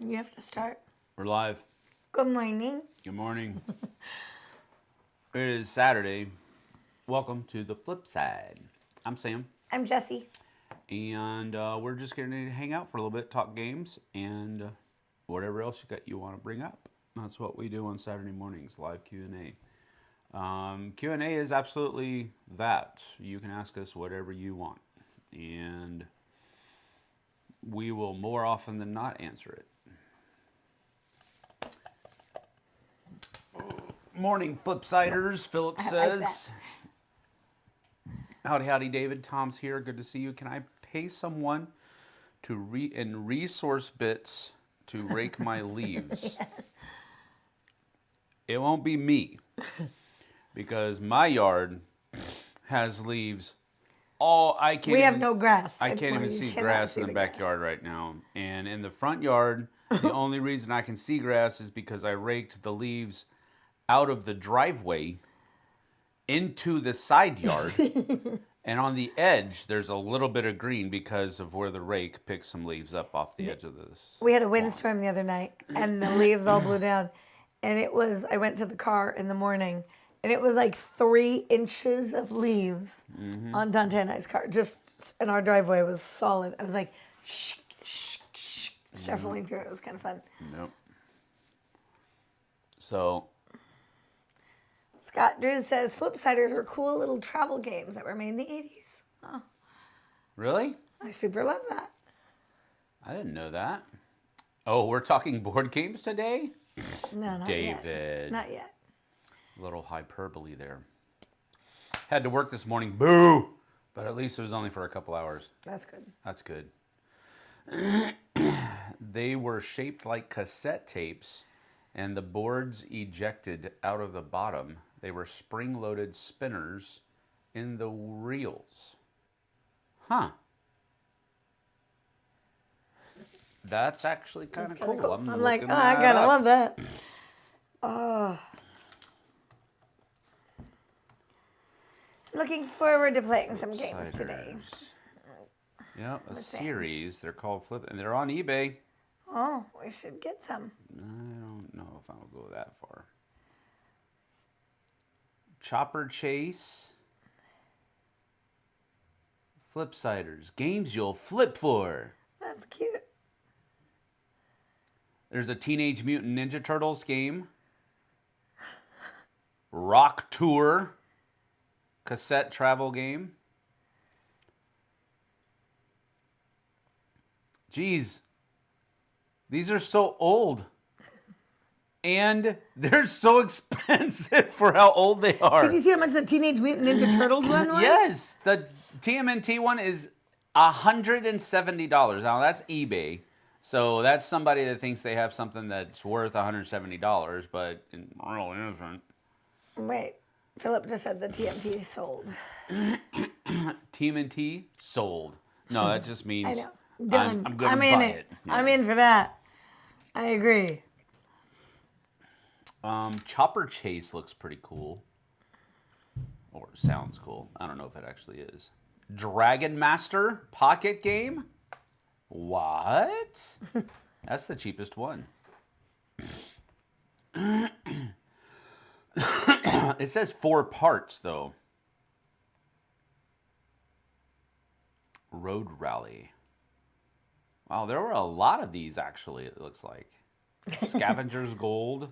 You have to start. We're live. Good morning. Good morning. It is Saturday. Welcome to the Flipside. I'm Sam. I'm Jessie. And we're just going to hang out for a little bit, talk games, and whatever else you want to bring up. That's what we do on Saturday mornings, live Q&A. Q&A is absolutely that. You can ask us whatever you want. And we will more often than not answer it. Morning, Flipsiders. Philip says. Howdy, howdy, David. Tom's here. Good to see you. Can I pay someone to in resource bits to rake my leaves? Yeah. It won't be me, because my yard has leaves. We have no grass. I can't even see grass in the backyard right now. And in the front yard, the only reason I can see grass is because I raked the leaves out of the driveway into the side yard. And on the edge, there's a little bit of green because of where the rake picked some leaves up off the edge of this. We had a windstorm the other night, and the leaves all blew down. And I went to the car in the morning, and it was like 3 inches of leaves on Dante and I's car. Just in our driveway was solid. I was like, shh, shh, shh, shuffling through it. It was kind of fun. Nope. So Scott Drew says Flipsiders were cool little travel games that were made in the 80s. Oh. Really? I super love that. I didn't know that. Oh, we're talking board games today? No, not David. yet. Not yet. A little hyperbole there. Had to work this morning. Boo! But at least it was only for a couple hours. That's good. That's good. They were shaped like cassette tapes, and the boards ejected out of the bottom. They were spring-loaded spinners in the reels. Huh. That's actually kind of cool. I'm like, oh, I gotta love that. Oh. Looking forward to playing some games today. Yeah, a series. They're called Flip, and they're on eBay. Oh, we should get some. I don't know if I'll go that far. Chopper Chase. Flipsiders. Games you'll flip for. That's cute. There's a Teenage Mutant Ninja Turtles game. Rock Tour. Cassette travel game. Geez. These are so old. And they're so expensive for how old they are. Did you see how much the Teenage Mutant Ninja Turtles one was? Yes. The TMNT one is $170. Now, that's eBay. So that's somebody that thinks they have something that's worth $170, but it really isn't. Wait. Philip just said the TMT sold. TMNT sold. No, that just means I know. Done. I'm going to buy it. Yeah. I'm in for that. I agree. Chopper Chase looks pretty cool. Or sounds cool. I don't know if it actually is. Dragon Master Pocket Game? What? That's the cheapest one. It says 4 parts, though. Road Rally. Wow, there were a lot of these, actually, it looks like. Scavenger's Gold.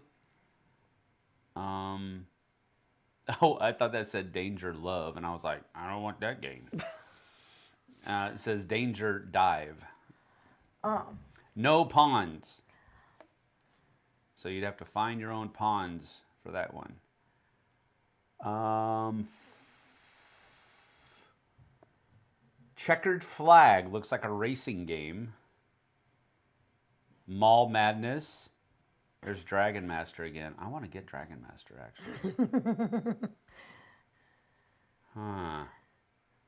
Oh, I thought that said Danger Love, and I was like, I don't want that game. It says Danger Dive. No pawns. So you'd have to find your own pawns for that one. Checkered Flag looks like a racing game. Mall Madness. There's Dragon Master again. I want to get Dragon Master, actually. Huh.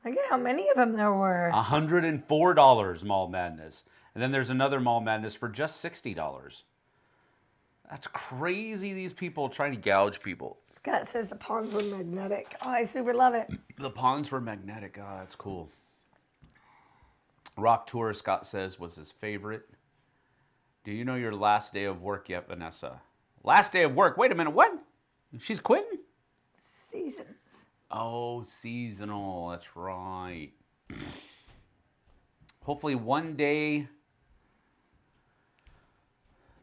Look at how many of them there were. $104 Mall Madness. And then there's another Mall Madness for just $60. That's crazy, these people trying to gouge people. Scott says the pawns were magnetic. Oh, I super love it. The pawns were magnetic. Oh, that's cool. Rock Tour, Scott says, was his favorite. Do you know your last day of work yet, Vanessa? Last day of work. Wait a minute. What? She's quitting? Seasons. Oh, seasonal. That's right. Hopefully one day,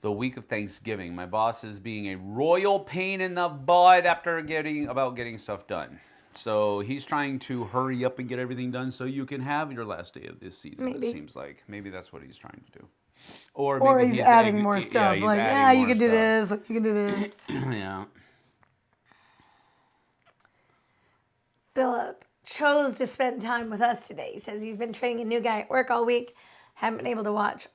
the week of Thanksgiving, my boss is being a royal pain in the butt after getting stuff done. So he's trying to hurry up and get everything done so you can have your last day of this season. Maybe. It seems like maybe that's what he's trying to do. Or he's adding more stuff. Yeah, you can do this. You can do this. Yeah. Philip chose to spend time with us today. He says he's been training a new guy at work all week. Haven't been able to watch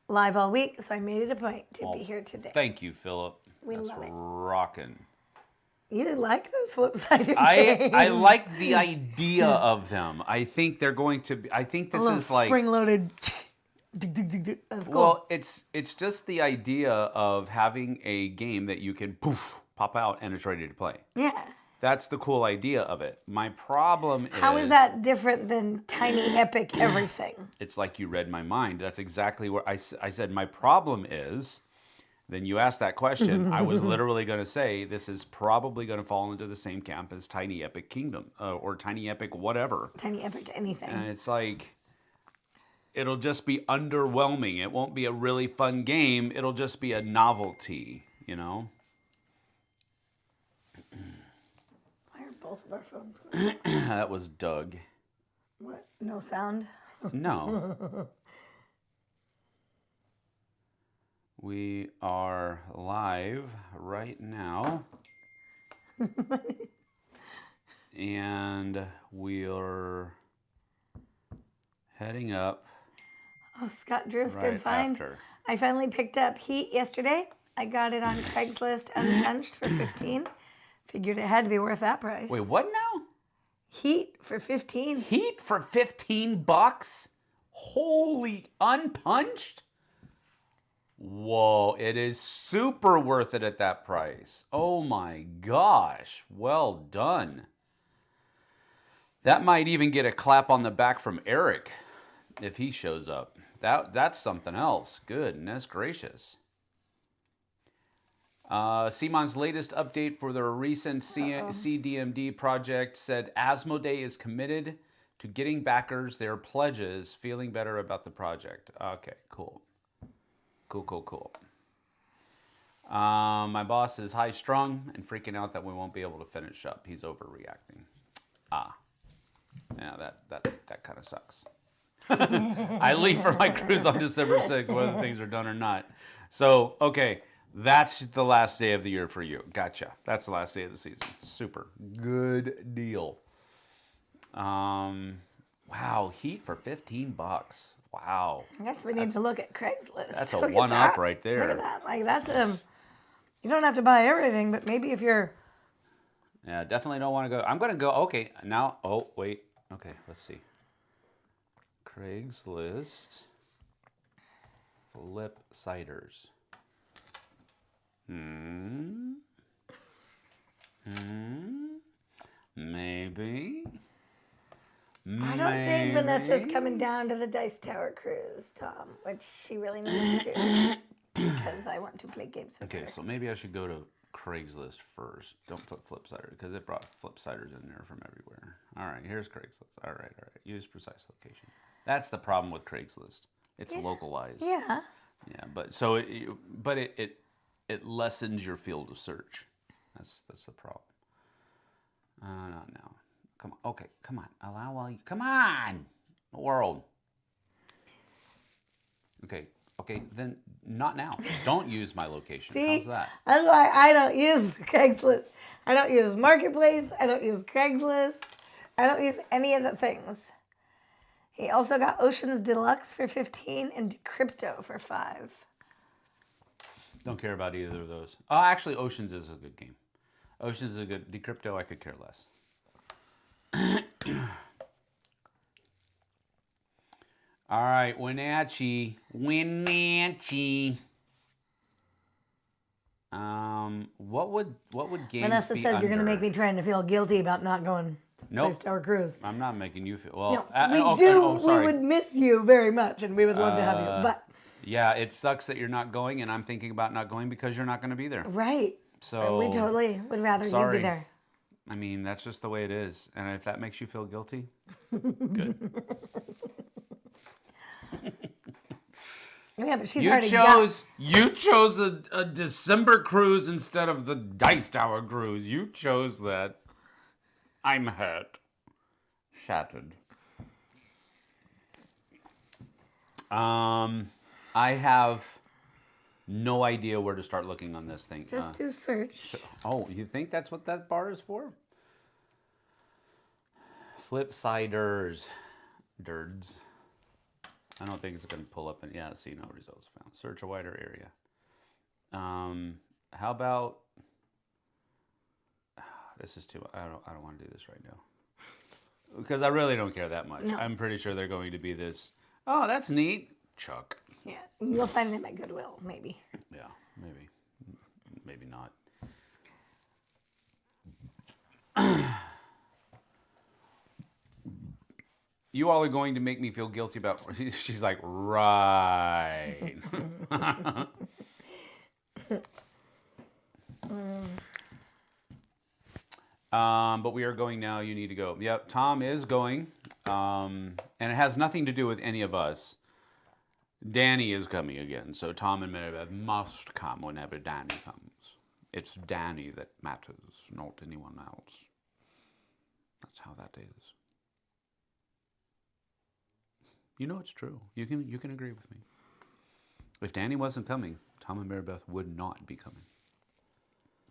live all week, so I made it a point to be here today. Thank you, Philip. That's love it. Rocking. You like those Flipside games? I like the idea of them. I think they're going to be. I think this is like spring-loaded. That's cool. Well, it's just the idea of having a game that you can pop out and it's ready to play. Yeah. That's the cool idea of it. My problem is... How is that different than Tiny Epic Everything? It's like you read my mind. That's exactly what I said. My problem is... Then you asked that question. I was literally going to say this is probably going to fall into the same camp as Tiny Epic Kingdom or Tiny Epic whatever. Tiny Epic anything. And it's like... It'll just be underwhelming. It won't be a really fun game. It'll just be a novelty, you know? Why are both of our phones going? That was Doug. What? No sound? No. We are live right now. And we're heading up. Oh, Scott Drew's right good find. after. I finally picked up Heat yesterday. I got it on Craigslist unpunched for 15. Figured it had to be worth that price. Wait, what now? Heat for 15. Heat for $15? Holy, unpunched? Whoa, it is super worth it at that price. Oh my gosh, well done. That might even get a clap on the back from Eric if he shows up. That's something else. Goodness gracious. CMON's latest update for their recent CDMD project said Asmodee is committed to getting backers their pledges, feeling better about the project. Okay, cool. Cool. My boss is high-strung and freaking out that we won't be able to finish up. He's overreacting. Yeah, that kind of sucks. I leave for my cruise on December 6th, whether things are done or not. So, okay, that's the last day of the year for you. Gotcha. That's the last day of the season. Super. Good deal. Wow, Heat for $15. Wow. I guess we need to look at Craigslist. That's a one-up right there. Look at that. Like, that's you don't have to buy everything, but maybe if you're... Yeah, definitely don't want to go. I'm going to go, okay, now, oh, wait. Okay, let's see. Craigslist Flipsiders. Maybe. I don't think Vanessa's coming down to the Dice Tower cruise, Tom, which she really needs to because I want to play games with her. Okay, so maybe I should go to Craigslist first. Don't put Flipsiders because it brought Flipsiders in there from everywhere. All right, here's Craigslist. All right. Use precise location. That's the problem with Craigslist. It's localized. Yeah. Yeah, but so it lessens your field of search. That's the problem. Not now. Come on. Okay, come on. Allow while you... Come on! World. Okay, then not now. Don't use my location. See? How's that? That's why I don't use Craigslist. I don't use Marketplace. I don't use Craigslist. I don't use any of the things. He also got Oceans Deluxe for 15 and Decrypto for 5. Don't care about either of those. Actually, Oceans is a good game. Oceans is a good... Decrypto, I could care less. All right, Wenatchee. What would games Vanessa be says you're going to under? make me trying to feel guilty about not going to Dice Tower Cruise. I'm not making you feel... Well, No, we do. sorry. We would miss you very much, and we would love to have you. But Yeah, it sucks that you're not going, and I'm thinking about not going because you're not going to be there. Right. So we totally would rather you sorry. be there. I mean, that's just the way it is. And if that makes you feel guilty, good. Yeah, but she's You already chose a December cruise instead of the Dice Tower cruise. You chose that. I'm hurt. Shattered. I have no idea where to start looking on this thing. Just do search. Oh, you think that's what that bar is for? Flipsiders. Dirds. I don't think it's going to pull up. Yeah, see, no results found. Search a wider area. How about... This is too... I don't want to do this right now. Because I really don't care that much. No. I'm pretty sure they're going to be this... Oh, that's neat. Chuck. Yeah, you'll find them at Goodwill, maybe. Yeah, maybe. Maybe not. You all are going to make me feel guilty about... She's like, right. But we are going now. You need to go. Yep, Tom is going. And it has nothing to do with any of us. Danny is coming again. So Tom and Maribeth must come whenever Danny comes. It's Danny that matters, not anyone else. That's how that is. You know it's true. You can agree with me. If Danny wasn't coming, Tom and Maribeth would not be coming.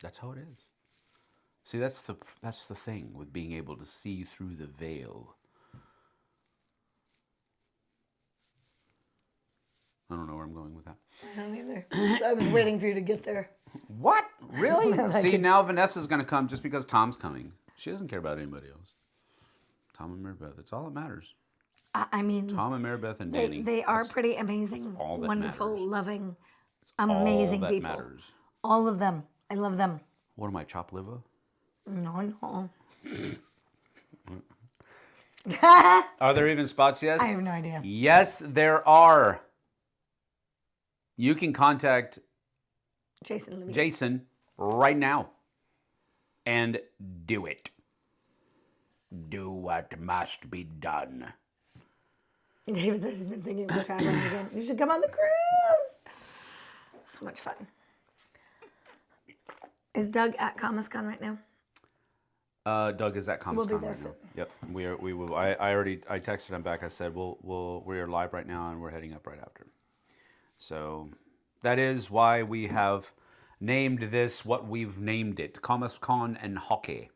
That's how it is. See, that's the thing with being able to see through the veil. I don't know where I'm going with that. I don't either. I was waiting for you to get there. What? Really? See, now Vanessa's going to come just because Tom's coming. She doesn't care about anybody else. Tom and Maribeth. That's all that matters. I mean... Tom and Maribeth and Danny. They are pretty amazing, wonderful, matters. Loving, amazing all that people. Matters. All of them. I love them. What am I, chopped liver? No. Are there even spots, yes? I have no idea. Yes, there are. You can contact Jason right now and do it. Do what must be done. David says he's been thinking of traveling again. You should come on the cruise. So much fun. Is Doug at CamasCon right now? Doug is at CamasCon We'll be there right soon. now. Yep, we will. I texted him back. I said we are live right now and we're heading up right after. So that is why we have named this what we've named it: CamasCon and hockey.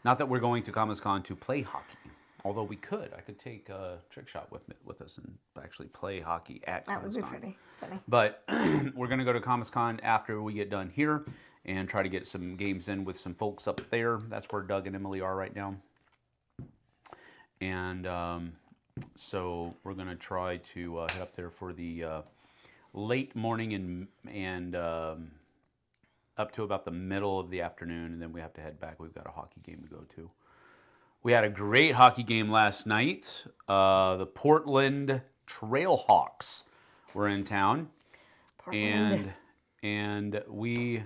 Not that we're going to CamasCon to play hockey, although we could. I could take a trick shot with us and actually play hockey at CamasCon. That would be pretty funny. But we're going to go to CamasCon after we get done here and try to get some games in with some folks up there. That's where Doug and Emily are right now. And so we're going to try to head up there for the late morning and up to about the middle of the afternoon, and then we have to head back. We've got a hockey game to go to. We had a great hockey game last night. The Portland Trailhawks were in town. Portland. And we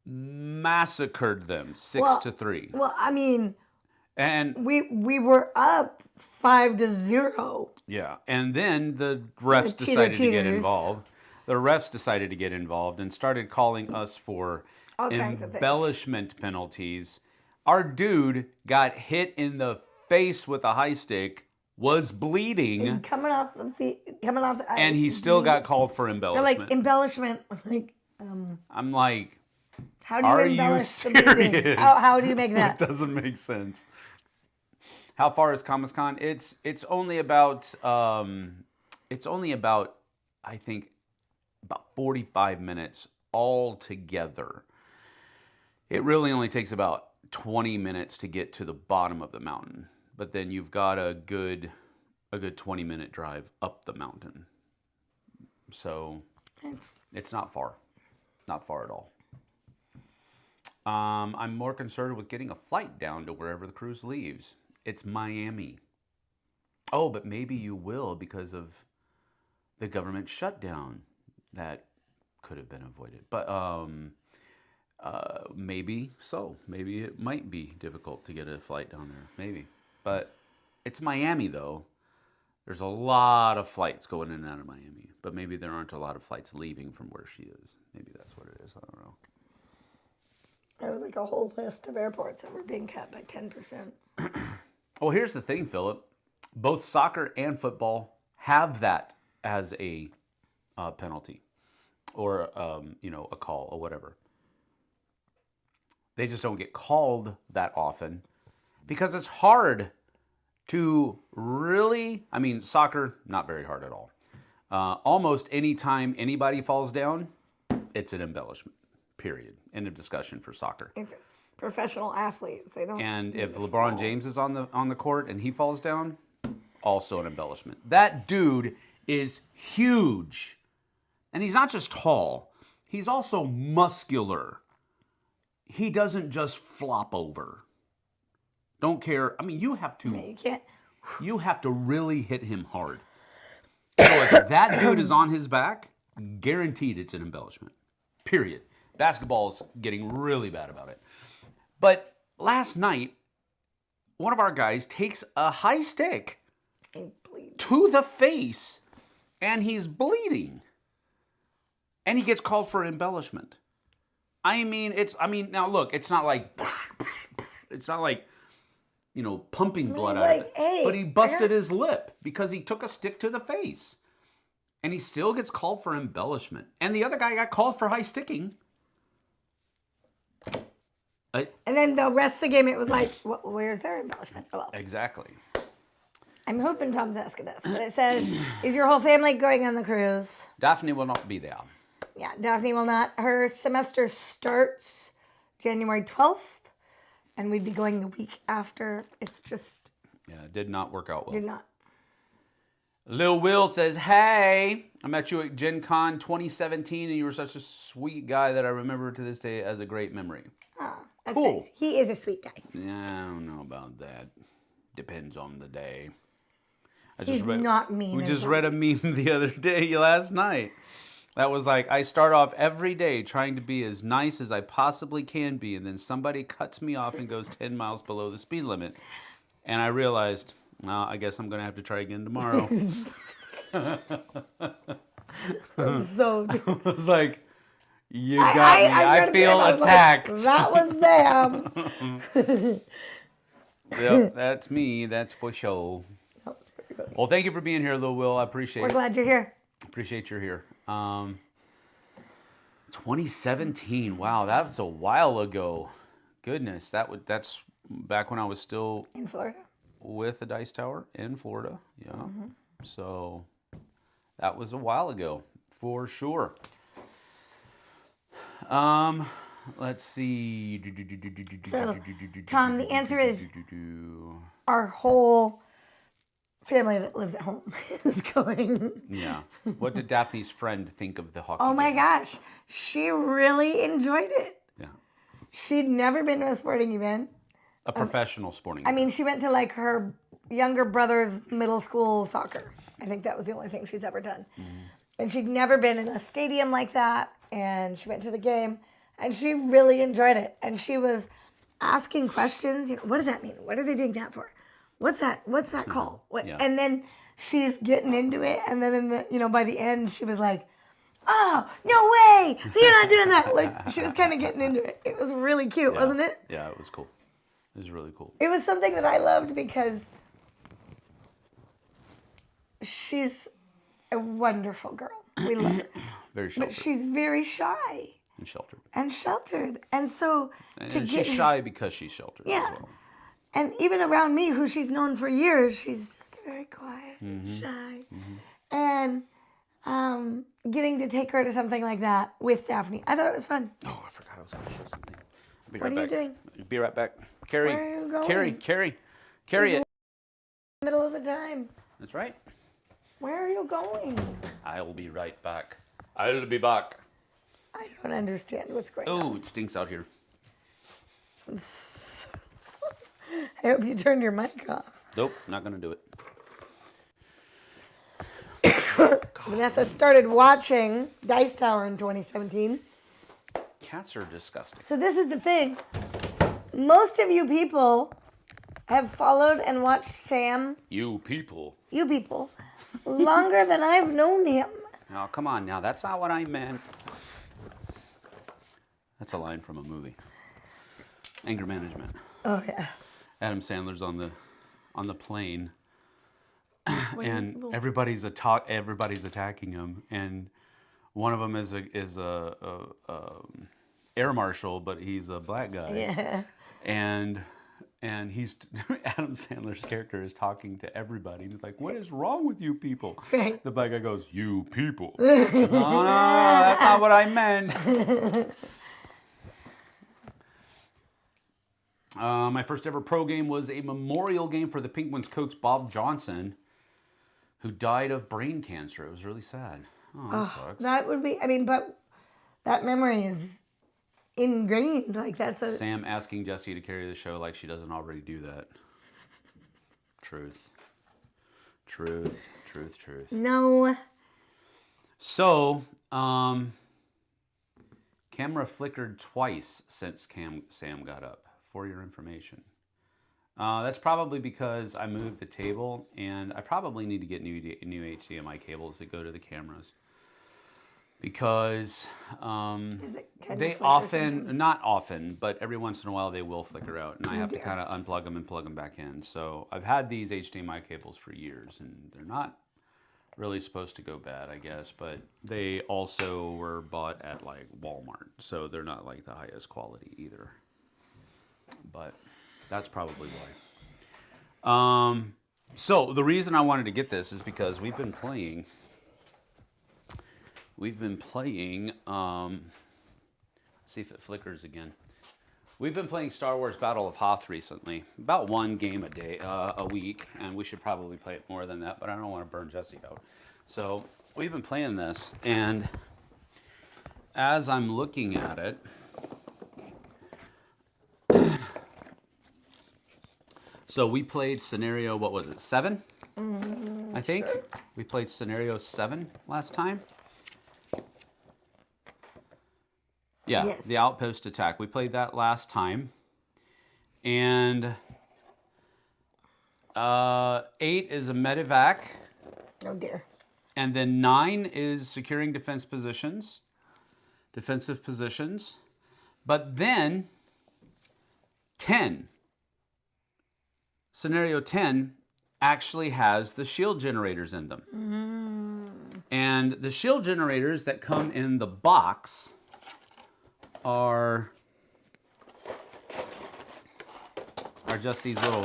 massacred them 6-3. Well, I mean, and we were up 5-0. Yeah, and then the refs decided to get involved. The refs decided to get involved and started calling us for embellishment penalties. Our dude got hit in the face with a high stick, was bleeding. He's coming off the ice. And he still got called for They're embellishment. like, embellishment. I'm like, how do you are embellish you the bleeding? serious? How do you make that? That doesn't make sense. How far is CamasCon? It's only about I think about 45 minutes all together. It really only takes about 20 minutes to get to the bottom of the mountain, but then you've got a good 20-minute drive up the mountain. So it's not far. Not far at all. I'm more concerned with getting a flight down to wherever the cruise leaves. It's Miami. Oh, but maybe you will because of the government shutdown that could have been avoided. But maybe so. Maybe it might be difficult to get a flight down there. Maybe. But it's Miami, though. There's a lot of flights going in and out of Miami. But maybe there aren't a lot of flights leaving from where she is. Maybe that's what it is. I don't know. There was like a whole list of airports that were being cut by 10%. Well, here's the thing, Philip. Both soccer and football have that as a penalty or, a call or whatever. They just don't get called that often because it's hard to really, soccer, not very hard at all. Almost any time anybody falls down, it's an embellishment, period. End of discussion for soccer. These are professional athletes. They don't. And if LeBron James is on the court and he falls down, also an embellishment. That dude is huge. And he's not just tall. He's also muscular. He doesn't just flop over. Don't care. You have to. You can't. You have to really hit him hard. So if that dude is on his back, guaranteed it's an embellishment. Period. Basketball's getting really bad about it. But last night, one of our guys takes a high stick to the face, and he's bleeding. And he gets called for embellishment. Now look, it's not like pumping blood out of it. Hey, but he busted his lip because he took a stick to the face. And he still gets called for embellishment. And the other guy got called for high sticking. And then the rest of the game, it was like, where's their embellishment? Oh, well. Exactly. I'm hoping Tom's asking us. But it says, is your whole family going on the cruise? Daphne will not be there. Yeah, Daphne will not. Her semester starts January 12th, and we'd be going the week after. It's just... Yeah, it did not work out well. Did not. Lil Will says, hey, I met you at Gen Con 2017, and you were such a sweet guy that I remember to this day as a great memory. Oh, that's cool. nice. He is a sweet guy. Yeah, I don't know about that. Depends on the day. Not mean. We just read a meme the other day, last night. That was like, I start off every day trying to be as nice as I possibly can be, and then somebody cuts me off and goes 10 miles below the speed limit. And I realized, well, I guess I'm going to have to try again tomorrow. So I was like, you got me. I feel attacked. Like, that was Sam. Yep, that's me. That's for sure. Well, thank you for being here, Lil Will. I appreciate it. We're glad you're here. Appreciate you're here. 2017. Wow, that was a while ago. Goodness, that's back when I was still in Florida with the Dice Tower in Florida. Yeah. Mm-hmm. So that was a while ago for sure. Let's see. So, Tom, the answer is our whole family that lives at home is going. Yeah. What did Daphne's friend think of the hockey Oh my game? gosh. She really enjoyed it. Yeah. She'd never been to a sporting event. A professional sporting event. I mean, she went to like her younger brother's middle school soccer. I think that was the only thing she's ever done. Mm-hmm. And she'd never been in a stadium like that. And she went to the game and she really enjoyed it. And she was asking questions. What does that mean? What are they doing that for? What's that called? What? Yeah. And then she's getting into it. And then in the, by the end, she was like, oh, no way. You're not doing that. Like, she was kind of getting into it. It was really cute, wasn't it? Yeah, it was cool. It was really cool. It was something that I loved because she's a wonderful girl. We love her. Very sheltered. But she's very shy. And sheltered. And so she's shy because she's sheltered as well. And even around me, who she's known for years, she's just very quiet and shy. Mm-hmm. And getting to take her to something like that with Daphne, I thought it was fun. Oh, I forgot I was going to show something. What are you doing? Be right back. Carrie. Where are you going? Carrie it. Middle of the time. That's right. Where are you going? I'll be right back. I'll be back. I don't understand what's going on. Oh, it stinks out here. I hope you turned your mic off. Nope, not going to do it. God, Vanessa started watching Dice Tower in 2017. Cats are disgusting. So this is the thing. Most of you people have followed and watched Sam. You people. You people. Longer than I've known him. Oh, come on now. That's not what I meant. That's a line from a movie. Anger Management. Oh, yeah. Adam Sandler's on the plane, and everybody's attacking him, and one of them is a air marshal, but he's a black guy. Yeah. And he's Adam Sandler's character is talking to everybody. He's like, "What is wrong with you people?" Right. The black guy goes, "You people." Oh, no, that's not what I meant. My first ever pro game was a memorial game for the Penguins coach Bob Johnson, who died of brain cancer. It was really sad. Oh, that sucks. That would be, but that memory is ingrained. Like, that's a... Sam asking Jessie to carry the show like she doesn't already do that. Truth. No. So, camera flickered twice since Sam got up. For your information. That's probably because I moved the table, and I probably need to get new HDMI cables that go to the cameras. Because they often, not often, but every once in a while they will flicker out, and I have to kind of unplug them and plug them back in. So I've had these HDMI cables for years, and they're not really supposed to go bad, I guess, but they also were bought at like Walmart, so they're not like the highest quality either. But that's probably why. So the reason I wanted to get this is because we've been playing, see if it flickers again. We've been playing Star Wars Battle of Hoth recently, about one game a week, and we should probably play it more than that, but I don't want to burn Jessie out. So we've been playing this, and as I'm looking at it, so we played scenario, what was it, 7? I think. Sure. We played scenario 7 last time. Yeah, yes. The outpost attack. We played that last time. And 8 is a medevac. Oh dear. And then 9 is securing defensive positions. But then 10. Scenario 10 actually has the shield generators in them. And the shield generators that come in the box are just these little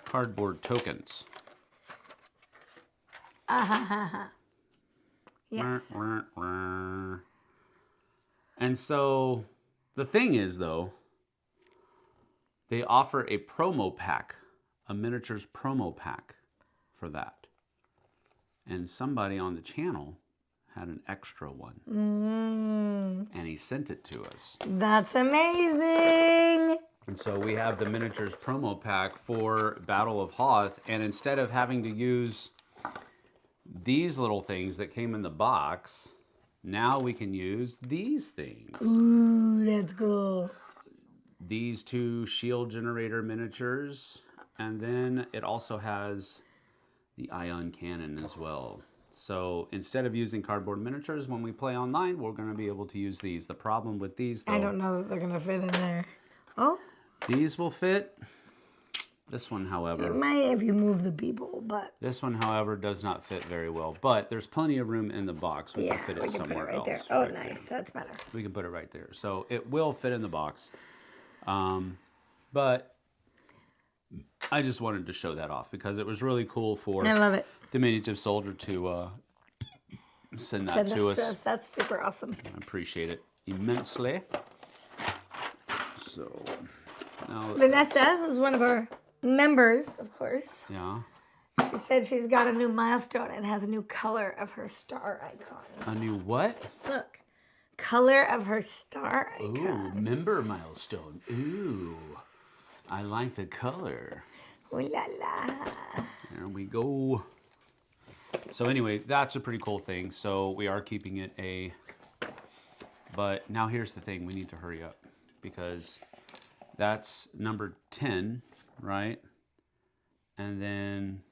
cardboard tokens. Yes. And so the thing is, though, they offer a promo pack, a miniatures promo pack for that. And somebody on the channel had an extra one. And he sent it to us. That's amazing. And so we have the miniatures promo pack for Battle of Hoth. And instead of having to use these little things that came in the box, now we can use these things. Ooh, that's cool. These 2 shield generator miniatures, and then it also has the ion cannon as well. So instead of using cardboard miniatures when we play online, we're going to be able to use these. The problem with these, though, I don't know that they're going to fit in there. Oh, these will fit. This one, however, it might if you move the people, but this one, however, does not fit very well. But there's plenty of room in the box. We can fit it somewhere else. There. Oh, right, nice. There. That's better. We can put it right there, so it will fit in the box. But I just wanted to show that off because it was really cool for I love it. Diminutive Soldier to send that to us. That's super awesome. I appreciate it immensely. So now Vanessa, who's one of our members, of course. Yeah. She said she's got a new milestone and has a new color of her star icon. A new what? Look. Color of her star icon. Ooh, member milestone. Ooh. I like the color. Ooh la la. There we go. So anyway, that's a pretty cool thing. So we are keeping it a, but now here's the thing. We need to hurry up because that's number 10, right? And then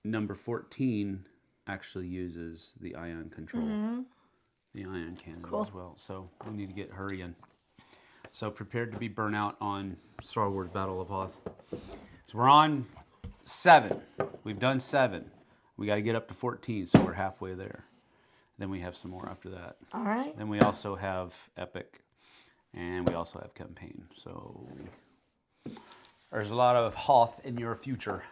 number 14 actually uses the ion control, the ion cannon as well. So we need to get hurrying. So prepared to be burnt out on Star Wars Battle of Hoth. So we're on 7. We've done 7. We got to get up to 14, so we're halfway there. Then we have some more after that. All right. Then we also have Epic, and we also have Campaign. So there's a lot of Hoth in your future.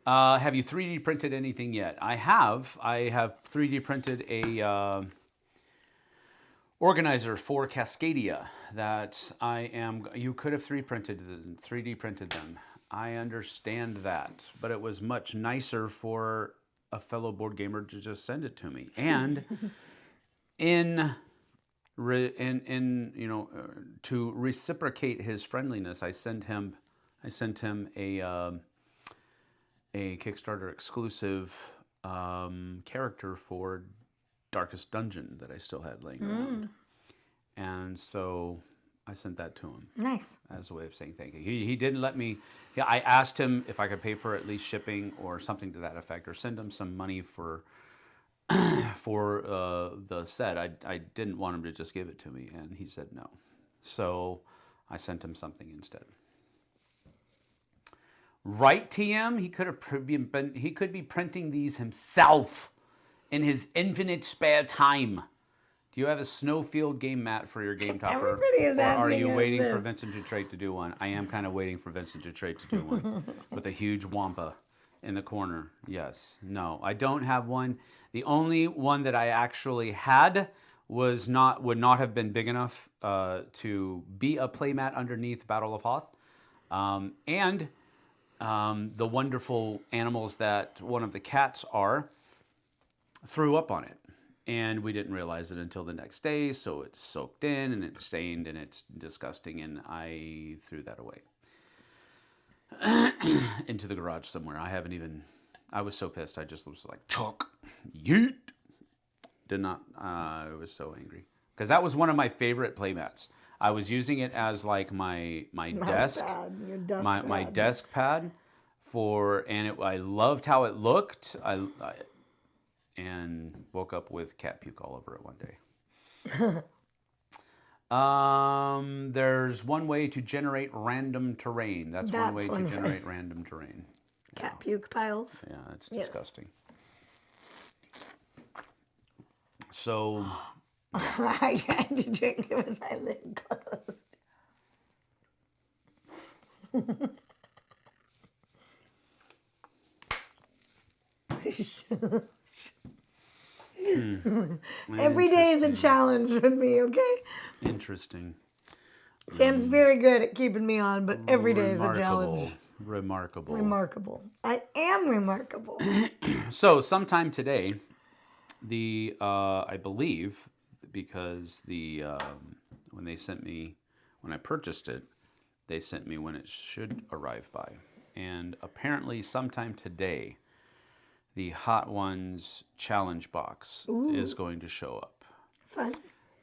Have you 3D printed anything yet? I have. I have 3D printed a organizer for Cascadia that you could have 3D printed them. I understand that, but it was much nicer for a fellow board gamer to just send it to me. And to reciprocate his friendliness, I sent him a Kickstarter exclusive character for Darkest Dungeon that I still had laying around. And so I sent that to him. Nice. As a way of saying thank you. He didn't let me, I asked him if I could pay for at least shipping or something to that effect, or send him some money for the set. I didn't want him to just give it to me, and he said no. So I sent him something instead. Right, TM? He could be printing these himself in his infinite spare time. Do you have a snowfield game mat for your game topper? Everybody is or are asking you us waiting this. for Vincent Dutrate to do one? I am kind of waiting for Vincent Dutrate to do one with a huge wampa in the corner. Yes. No, I don't have one. The only one that I actually had would not have been big enough to be a playmat underneath Battle of Hoth. And the wonderful animals that one of the cats are threw up on it. And we didn't realize it until the next day, so it's soaked in and it's stained and it's disgusting, and I threw that away into the garage somewhere. I was so pissed. I just was like, chalk, yeet. I was so angry. Because that was one of my favorite playmats. I was using it as like my desk, my desk pad I loved how it looked. And woke up with cat puke all over it one day. There's one way to generate random terrain. That's one way to generate random terrain. Cat puke piles. Yeah, it's disgusting. So I tried to drink it with my lid closed. Every day is a challenge with me, okay? Interesting. Sam's very good at keeping me on, but every day is a challenge. Remarkable. I am remarkable. So sometime today, I believe, because when I purchased it, they sent me when it should arrive by. And apparently sometime today, the Hot Ones challenge box is going to show up. Fun.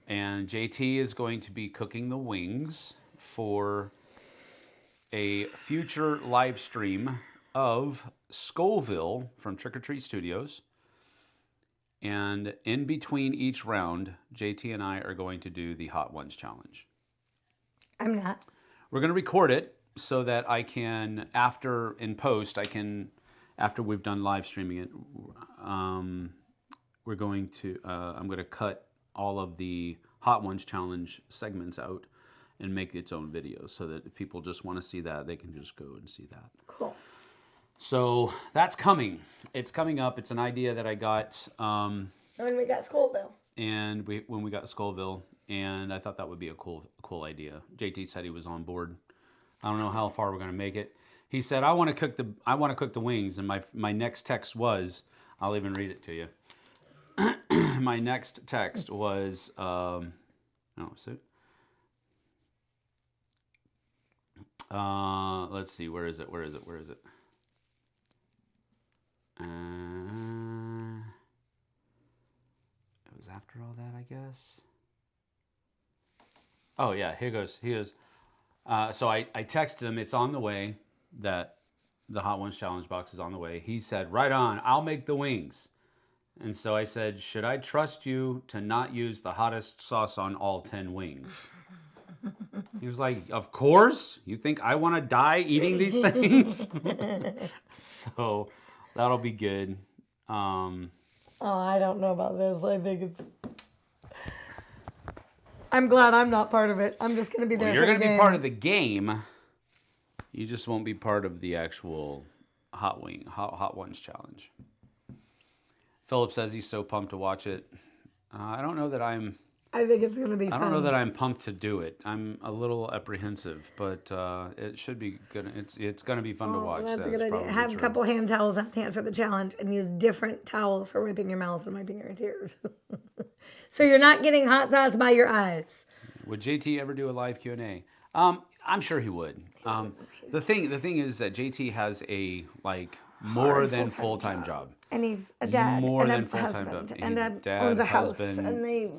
And JT is going to be cooking the wings for a future live stream of Scoville from Trick or Treat Studios. And in between each round, JT and I are going to do the Hot Ones challenge. I'm not. We're going to record it so that I can, after we've done live streaming it, I'm going to cut all of the Hot Ones challenge segments out and make its own video so that if people just want to see that, they can just go and see that. Cool. So that's coming. It's coming up. It's an idea that I got. When we got Scoville. And when we got Scoville, and I thought that would be a cool idea. JT said he was on board. I don't know how far we're going to make it. He said, I want to cook the wings, and my next text was, I'll even read it to you. My next text was, Let's see. Where is it? It was after all that, I guess. Oh, yeah. Here goes. So I texted him. It's on the way. That the Hot Ones Challenge box is on the way. He said, right on. I'll make the wings. And so I said, should I trust you to not use the hottest sauce on all 10 wings? He was like, of course. You think I want to die eating these things? So that'll be good. Oh, I don't know about this. I think it's... I'm glad I'm not part of it. I'm just going to be there You're for the going to game. be part of the game. You just won't be part of the actual Hot Ones Challenge. Philip says he's so pumped to watch it. I don't know that I'm... I think it's going to be fun. I don't know that I'm pumped to do it. I'm a little apprehensive, but it should be good. It's going to be fun to watch. That's a good idea. Have a couple hand towels on hand for the challenge and use different towels for wiping your mouth and wiping your tears. So you're not getting hot sauce by your eyes. Would JT ever do a live Q&A? I'm sure he would. The thing is that JT has a more than full-time job. And he's a dad more and than a full-time husband. job. And owns a house. And they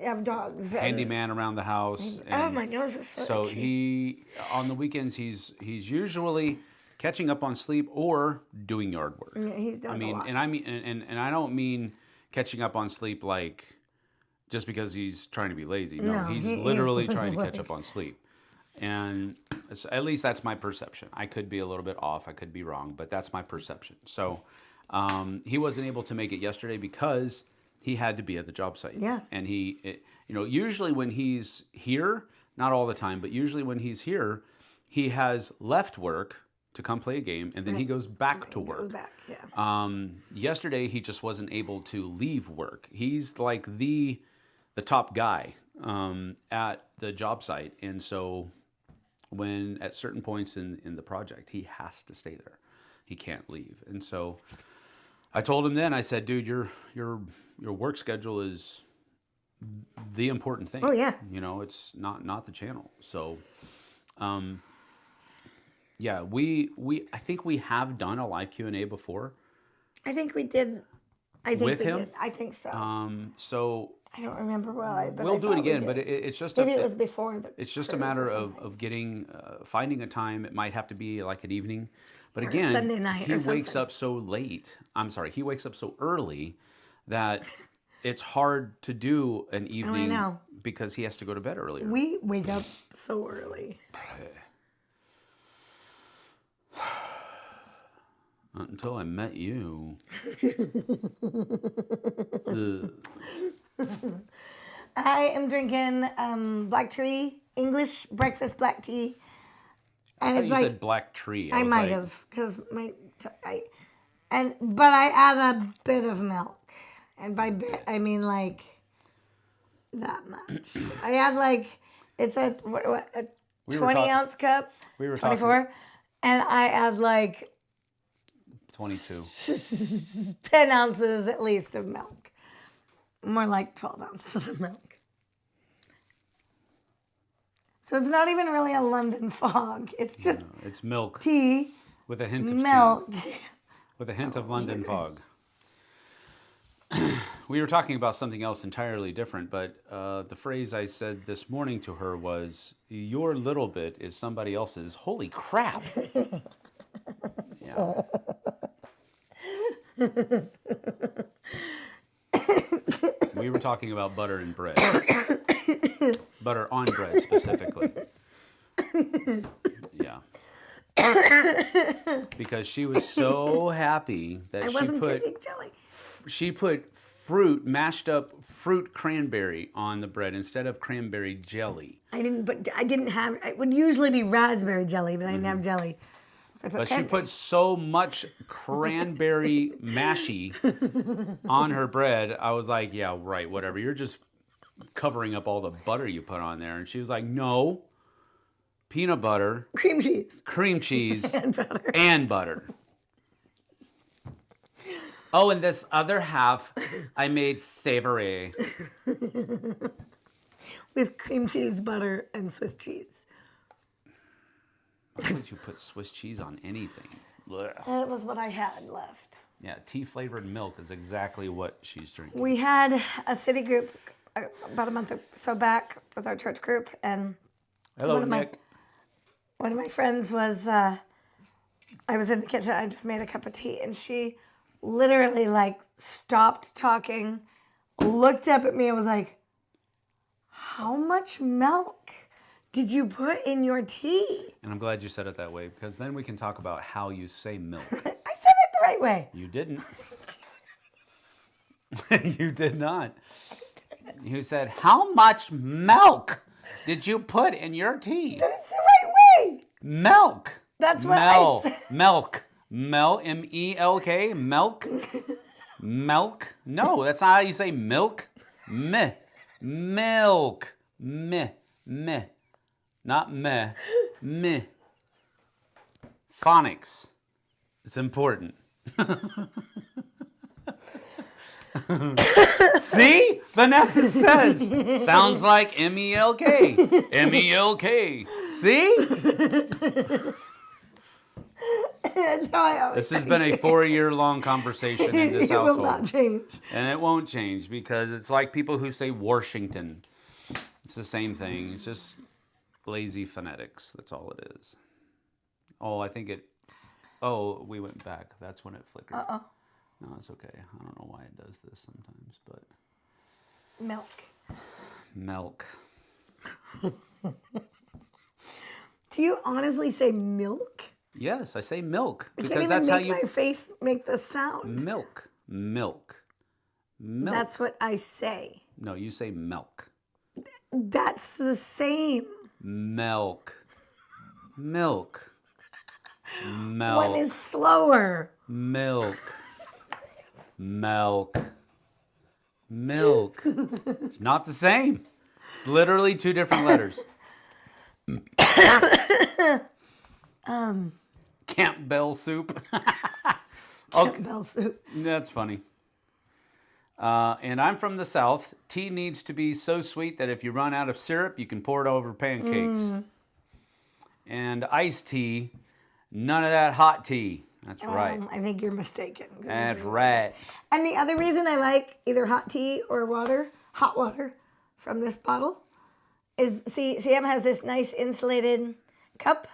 have dogs. Handyman around the house. Oh, my nose is so itchy. He, on the weekends, he's usually catching up on sleep or doing yard work. Yeah, he does a lot. And I don't mean catching up on sleep just because he's trying to be lazy. No, he's literally trying to catch up on sleep. And at least that's my perception. I could be a little bit off. I could be wrong, but that's my perception. So he wasn't able to make it yesterday because he had to be at the job site. Yeah. And usually when he's here, not all the time, but usually when he's here, he has left work to come play a game, and then he goes back to work. Goes back, yeah. Yesterday, he just wasn't able to leave work. He's like the top guy at the job site, and so when at certain points in the project, he has to stay there. He can't leave, and so I told him then. I said, "Dude, your work schedule is the important thing. Oh yeah, it's not the channel." So, yeah, I think we have done a live Q&A before. I think we did. With him? Did. I think so. So I don't remember why, but we'll do it again. But it's just maybe it was before. It's just a matter of getting finding a time. It might have to be like an evening. But again, Sunday night he wakes up so late. He wakes up so early that it's hard to do an evening because he has to go to bed earlier. We wake up so early. Not until I met you. I am drinking black tree English breakfast black tea. And I thought you said black tree. I might have, because but I add a bit of milk, and by bit I mean that much. I add it's a 20-ounce cup. We were 24, and I add 22. 10 ounces at least of milk. More like 12 ounces of milk. So it's not even really a London fog. It's just it's milk. Tea. With a hint of milk. Tea. With a hint of London fog. We were talking about something else entirely different, but the phrase I said this morning to her was, "Your little bit is somebody else's holy crap." Yeah. We were talking about butter and bread. Butter on bread specifically. Yeah. Because she was so happy that she put mashed up fruit cranberry on the bread instead of cranberry jelly. I didn't have, it would usually be raspberry jelly, but I didn't have jelly. So she put so much cranberry mashy on her bread. I was like, yeah, right, whatever. You're just covering up all the butter you put on there. And she was like, no, peanut butter. Cream cheese. and butter. Oh, and this other half I made savory. With cream cheese, butter, and Swiss cheese. Why would you put Swiss cheese on anything? Blech. It was what I had left. Yeah, tea-flavored milk is exactly what she's drinking. We had a city group about a month or so back with our church group, and Hello, Nick. one of my friends was, I was in the kitchen, I just made a cup of tea, and she literally like stopped talking, looked up at me and was like, how much milk did you put in your tea? And I'm glad you said it that way, because then we can talk about how you say milk. I said it the right way. You didn't. You did not. You said, how much milk did you put in your tea? That's the right way. Milk. That's what I said. Milk. M-E-L-K. Milk. Milk. No, that's not how you say milk. Meh. Milk. Meh. Meh. Not meh. Meh. Phonics. It's important. See? Vanessa says. Sounds like M-E-L-K. M-E-L-K. See? That's how I always This has been a 4-year-long conversation in this household. It will not change. And it won't change because it's like people who say Washington. It's the same thing. It's just lazy phonetics. That's all it is. Oh, I think it... Oh, we went back. That's when it flickered. Uh-oh. No, it's okay. I don't know why it does this sometimes, but... Milk. Milk. Do you honestly say milk? Yes, I say milk. I Because can't even that's make how you... my face make the sound. Milk. Milk. Milk. That's what I say. No, you say milk. That's the same. Milk. Milk. Milk. One is slower. Milk. Milk. Milk. It's not the same. It's literally 2 different letters. Campbell soup. Campbell soup. That's funny. And I'm from the South. Tea needs to be so sweet that if you run out of syrup, you can pour it over pancakes. And iced tea, none of that hot tea. That's right. I think you're mistaken. That's right. And the other reason I like either hot tea or hot water from this bottle is, see, Sam has this nice insulated cup.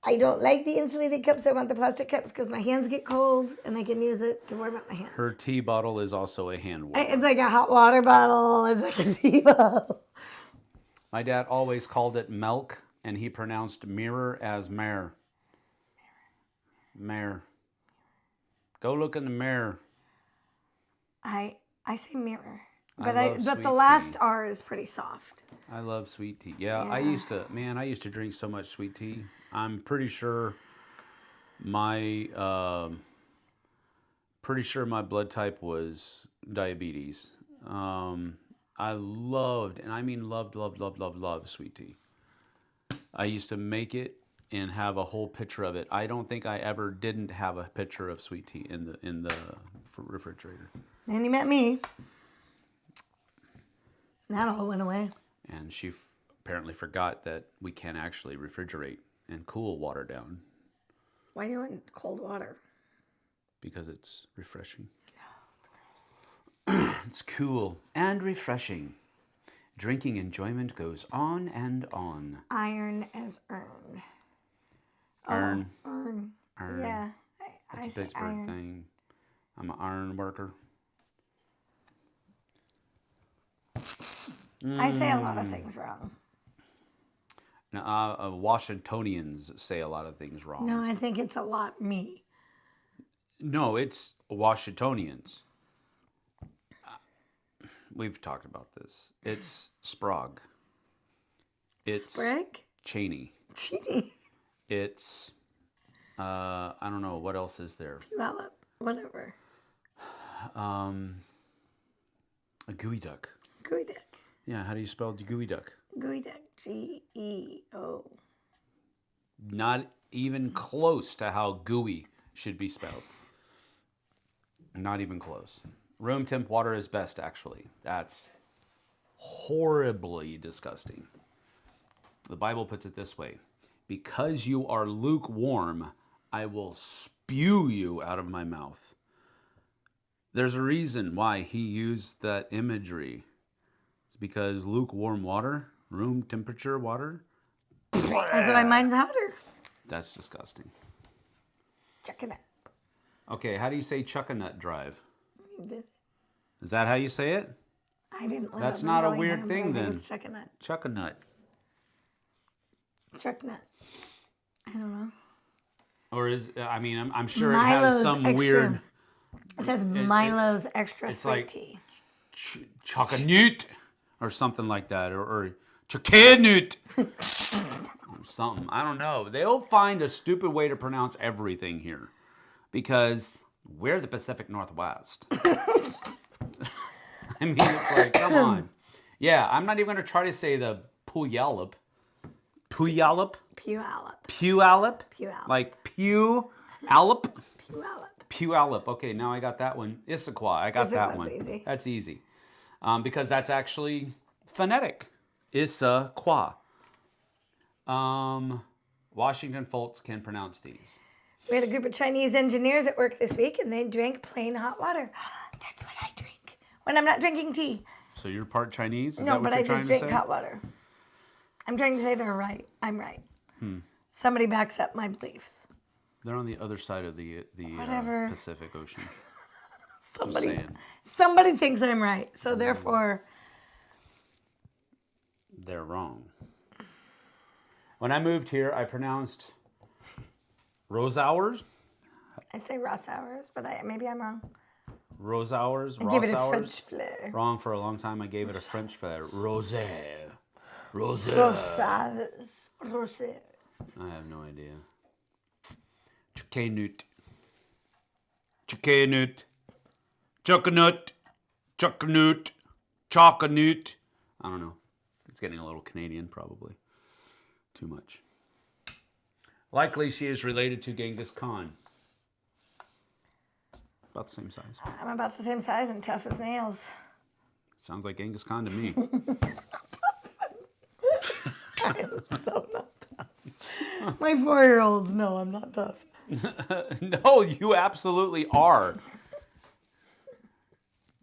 I don't like the insulated cups. I want the plastic cups because my hands get cold and I can use it to warm up my hands. Her tea bottle is also a hand warmer. It's like a hot water bottle. It's like a tea bottle. My dad always called it milk, and he pronounced mirror as mare. Mare. Go look in the mirror. I say mirror. I But love but the sweet last tea. R is pretty soft. I love sweet tea. Yeah, Yeah. I used to drink so much sweet tea. I'm pretty sure my blood type was diabetes. I loved, and I mean loved sweet tea. I used to make it and have a whole pitcher of it. I don't think I ever didn't have a pitcher of sweet tea in the refrigerator. Then you met me. That all went away. And she apparently forgot that we can actually refrigerate and cool water down. Why do you want cold water? Because it's refreshing. No, it's gross. It's cool and refreshing. Drinking enjoyment goes on and on. Iron as earn. Earn. Oh, earn. Earn. Yeah. That's I a say Pittsburgh iron. thing. I'm an iron worker. I say a lot of things wrong. Now, Washingtonians say a lot of things wrong. No, I think it's a lot me. No, it's Washingtonians. We've talked about this. It's Sprague. It's Sprague? Cheney. Cheating. It's, I don't know, what else is there? Puyallup. Whatever. A gooey duck. Gooey duck. Yeah, how do you spell gooey duck? Gooey duck. G-E-O. Not even close to how gooey should be spelled. Not even close. Room temp water is best, actually. That's horribly disgusting. The Bible puts it this way. because you are lukewarm, I will spew you out of my mouth. There's a reason why he used that imagery. It's because lukewarm water, room temperature water. That's why mine's hotter. That's disgusting. Check it out. Okay, how do you say Chuckanut Drive? You did. Is that how you say it? I didn't live That's up in not a Bellingham, weird but thing I think then. It's Chuckanut. Chuckanut. Chucknut. I don't know. Or is, I mean, I'm sure it Milo's has some extra. weird... It says Milo's extra it's sweet like- tea. Chuckanut or something like that. Or Chuckanut. Or something. I don't know. They'll find a stupid way to pronounce everything here. Because we're the Pacific Northwest. I mean, it's like, come on. Yeah, I'm not even going to try to say the Puyallup. Puyallup? Puyallup. Puyallup? Puyallup. Like Puyallup? Puyallup. Puyallup. Okay, now I got that one. Issaquah. I got that Issaquah's one. easy. That's easy. Because that's actually phonetic. Issaquah. Washington folks can pronounce these. We had a group of Chinese engineers at work this week, and they drank plain hot water. That's what I drink when I'm not drinking tea. So you're part Chinese? Is No, that what but you're I trying just to drink say? hot water. I'm trying to say they're right. I'm right. Somebody backs up my beliefs. They're on the other side of the Whatever. Pacific Ocean. Somebody, saying. somebody thinks I'm right, so therefore, They're wrong. When I moved here, I pronounced Rose Hours. I say Ross hours, but maybe I'm wrong. Rose Hours. I give it a Ross French Hours. flair. Wrong for a long time. I gave it a French flair. Rose. Rose. Rosales. Roses. I have no idea. Chuckanut. Chuckanut. Chuckanut. Chuckanut. Chuckanut. I don't know. It's getting a little Canadian, probably. Too much. Likely she is related to Genghis Khan. About the same size. I'm about the same size and tough as nails. Sounds like Genghis Khan to me. I'm so not tough. My 4-year-olds know I'm not tough. No, you absolutely are.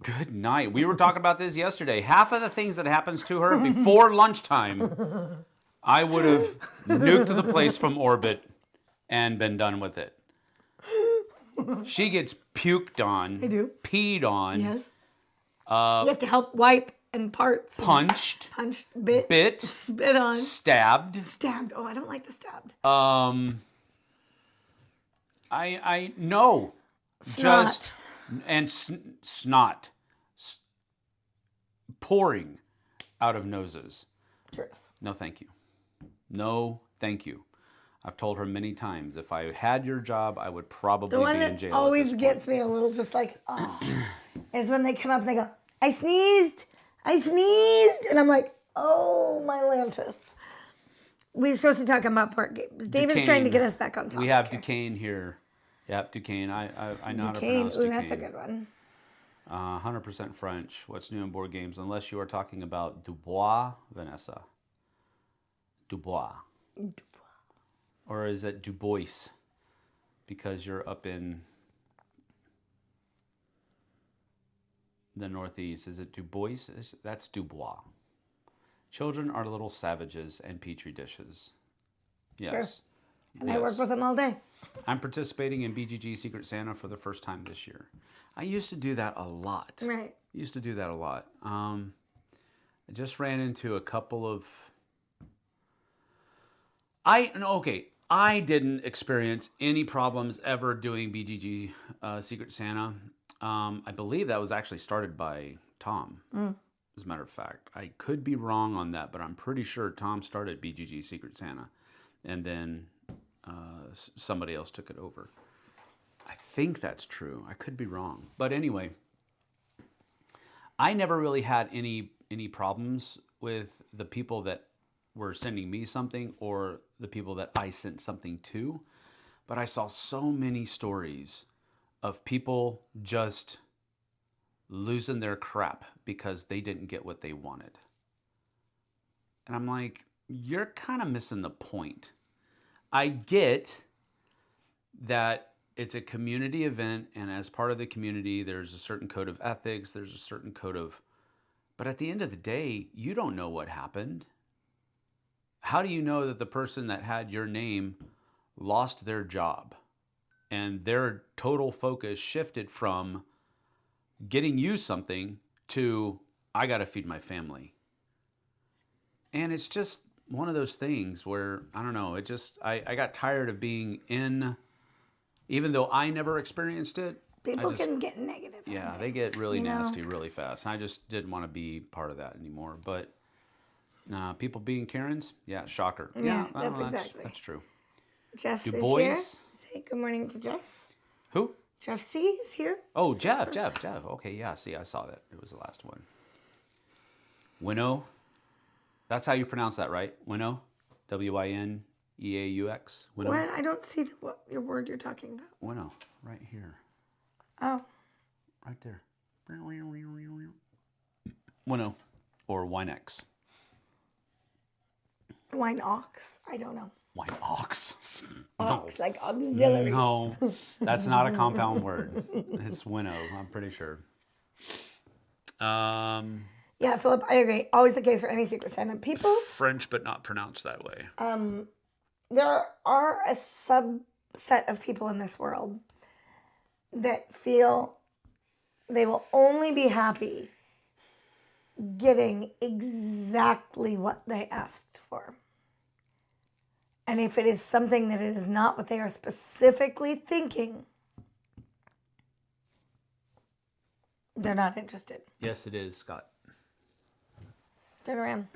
Good night. We were talking about this yesterday. Half of the things that happens to her before lunchtime, I would have nuked the place from orbit and been done with it. She gets puked on. I do. Peed on. Yes. You have to help wipe and parts. Punched. Punched, bit. Bit. Spit on. Stabbed. Stabbed. Oh, I don't like the stabbed. I know. Snot. Just and snot pouring out of noses. Truth. No, thank you. No, thank you. I've told her many times, if I had your job, I would probably The one be in that jail. always at this gets point. me a little just like, oh, is when they come up and they go, I sneezed. I sneezed. And I'm like, oh, my Lantis. We're supposed to talk about board games. David's trying to get us back on topic. We have here. Duquesne here. Yep, Duquesne. I know how to Duquesne. pronounce Ooh, Duquesne. that's a good one. 100% French. What's new in board games? Unless you are talking about Dubois, Vanessa. Dubois. Or is it Du Bois? Because you're up in the Northeast. Is it Du Bois? That's Dubois. Children are little savages and petri dishes. Yes. Sure. And I Yes. work with them all day. I'm participating in BGG Secret Santa for the first time this year. I used to do that a lot. Right. Used to do that a lot. I just ran into a couple of... I didn't experience any problems ever doing BGG Secret Santa. I believe that was actually started by Tom, as a matter of fact. I could be wrong on that, but I'm pretty sure Tom started BGG Secret Santa. And then somebody else took it over. I think that's true. I could be wrong. But anyway, I never really had any problems with the people that were sending me something or the people that I sent something to. But I saw so many stories of people just losing their crap because they didn't get what they wanted. And I'm like, you're kind of missing the point. I get that it's a community event, and as part of the community, there's a certain code of ethics, there's a certain code of... But at the end of the day, you don't know what happened. How do you know that the person that had your name lost their job and their total focus shifted from getting you something to, I got to feed my family? And it's just one of those things where, I don't know, I got tired of being in, even though I never experienced it. People can get negative. Yeah, they get really nasty really fast. I just didn't want to be part of that anymore. But people being Karens, yeah, shocker. Yeah, that's exactly. That's true. Jeff is boys here. Say good morning to Jeff. Who? Jeff C is here. Oh, Jeff. Okay, yeah, see, I saw that. It was the last one. Winnow. That's how you pronounce that, right? Winnow? W-I-N-E-A-U-X? Winnow? What? I don't see what your word you're talking about. Winnow, right here. Oh. Right there. Winnow or Winex. Wine ox? I don't know. Wine ox? Ox, like auxiliary. No, that's not a compound word. It's winnow, I'm pretty sure. Yeah, Philip, I agree. Always the case for any Secret Santa. People... French, but not pronounced that way. There are a subset of people in this world that feel they will only be happy getting exactly what they asked for. And if it is something that is not what they are specifically thinking, they're not interested. Yes, it is, Scott. Turn around.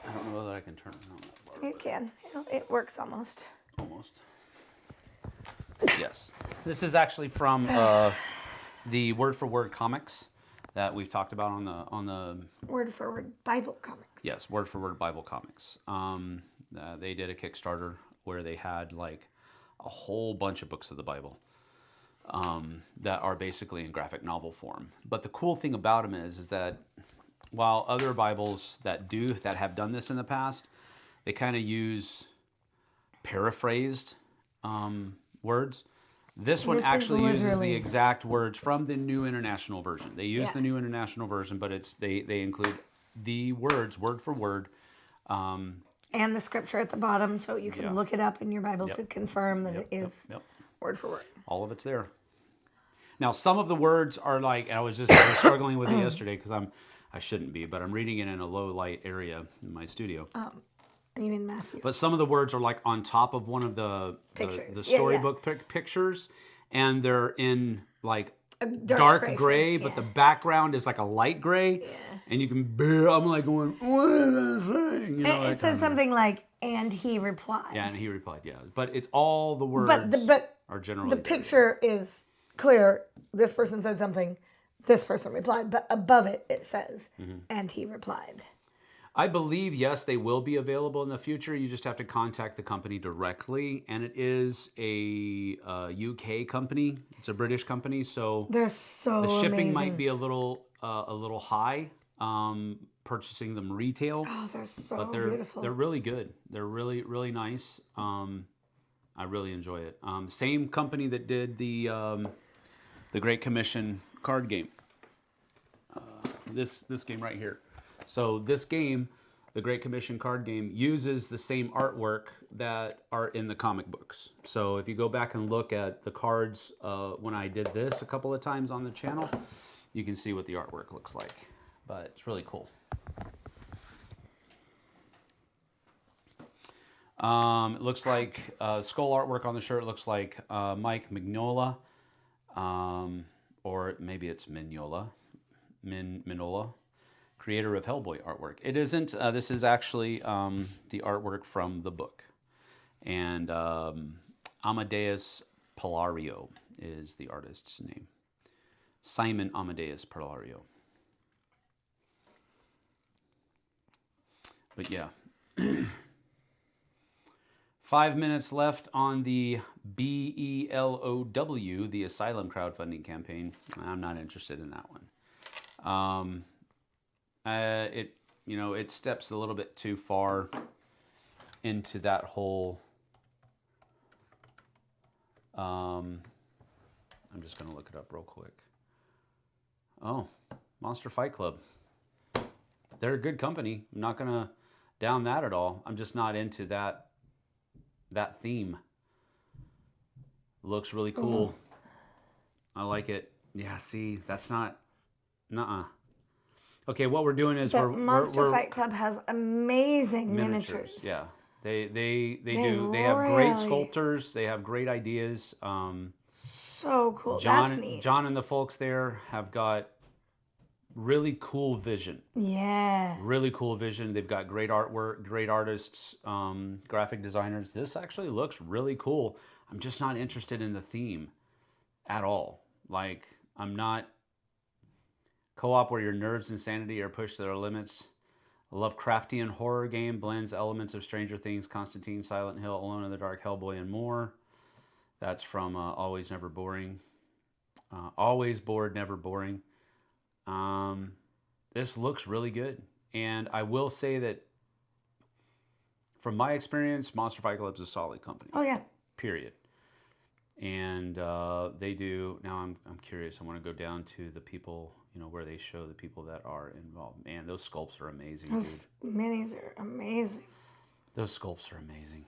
I don't know whether I can turn it on that far. You can. It works almost. Almost. Yes. This is actually from the Word for Word comics that we've talked about on the Word for Word Bible comics. Yes, Word for Word Bible comics. They did a Kickstarter where they had like a whole bunch of books of the Bible that are basically in graphic novel form. But the cool thing about them is that while other Bibles that have done this in the past, they kind of use paraphrased words. This one actually uses the exact words from the New International Version. They use the New International Version, but they include the words word for word. And the scripture at the bottom, so you can look it up in your Bible to confirm that it is word for word. All of it's there. Now, some of the words are like, I was struggling with it yesterday because I shouldn't be, but I'm reading it in a low light area in my studio. You mean Matthew? But some of the words are like on top of one of the storybook pictures, and they're in like a dark gray, but the background is like a light gray. Yeah. And you can, I'm like going, what is that saying? You know, it says something like, and he replied. Yeah, and he replied, yeah. But it's all the words are generally. The picture is clear. This person said something. This person replied. But above it, it says, and he replied. I believe, yes, they will be available in the future. You just have to contact the company directly. And it is a UK company. It's a British company. So they're so the shipping amazing. might be a little high. Purchasing them retail. Oh, they're so beautiful. They're really good. They're really, really nice. I really enjoy it. Same company that did the Great Commission card game. This game right here. So this game, the Great Commission card game, uses the same artwork that are in the comic books. So if you go back and look at the cards when I did this a couple of times on the channel, you can see what the artwork looks like. But it's really cool. It looks like skull artwork on the shirt looks like Mike Mignola, or maybe it's Mignola, creator of Hellboy artwork. It isn't. This is actually the artwork from the book. And Amadeus Palario is the artist's name. Simon Amadeus Palario. But yeah. 5 minutes left on the BELOW, the Asylum crowdfunding campaign. I'm not interested in that one. It steps a little bit too far into that whole I'm just going to look it up real quick. Oh, Monster Fight Club. They're a good company. I'm not going to down that at all. I'm just not into that theme. Looks really cool. I like it. Yeah, see, that's not... Nuh-uh. Okay, what we're doing is Monster Fight Club has amazing miniatures. Yeah, they do. They have great sculptors. They have great ideas. So cool. That's neat. John and the folks there have got really cool vision. Yeah. Really cool vision. They've got great artwork, great artists, graphic designers. This actually looks really cool. I'm just not interested in the theme at all. Like, I'm not... Co-op where your nerves and sanity are pushed to their limits. A Lovecraftian horror game blends elements of Stranger Things, Constantine, Silent Hill, Alone in the Dark, Hellboy, and more. That's from Always Never Boring. Always Bored, Never Boring. This looks really good. And I will say that from my experience, Monster Fight Club is a solid company. Oh, yeah. Period. And they do... Now I'm curious. I want to go down to the people... You know, where they show the people that are involved. Man, those sculpts are amazing, Those minis are amazing. Those sculpts are amazing.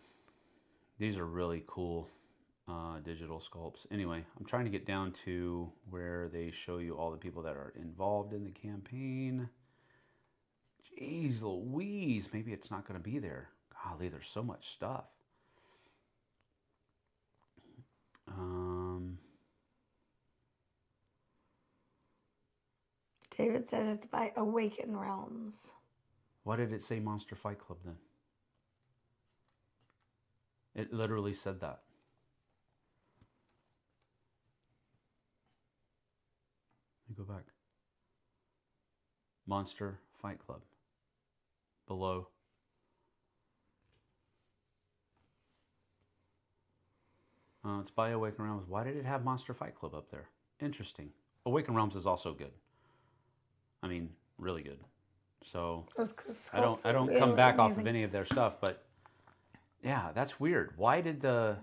These are really cool digital sculpts. Anyway, I'm trying to get down to where they show you all the people that are involved in the campaign. Jeez Louise, maybe it's not going to be there. Golly, there's so much stuff. David says it's by Awaken Realms. Why did it say Monster Fight Club then? It literally said that. Let me go back. Monster Fight Club. Below. It's by Awaken Realms. Why did it have Monster Fight Club up there? Interesting. Awaken Realms is also good. I mean, really good. So I don't really come back amazing. off of any of their stuff, but yeah, that's weird. Why did the...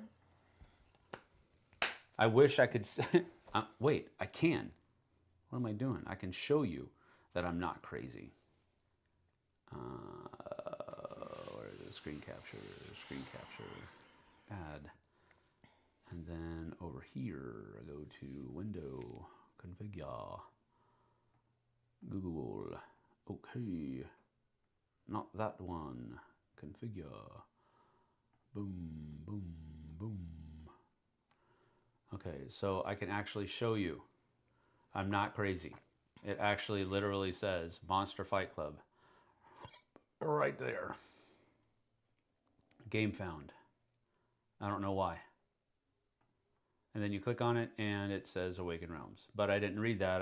I wish I could... Wait, I can. What am I doing? I can show you that I'm not crazy. Where is it? Screen capture, add. And then over here, I go to Window, Configure, Google, okay, not that one, Configure, boom, boom, boom. Okay, so I can actually show you I'm not crazy. It actually literally says Monster Fight Club right there. Game found. I don't know why. And then you click on it and it says Awaken Realms. But I didn't read that,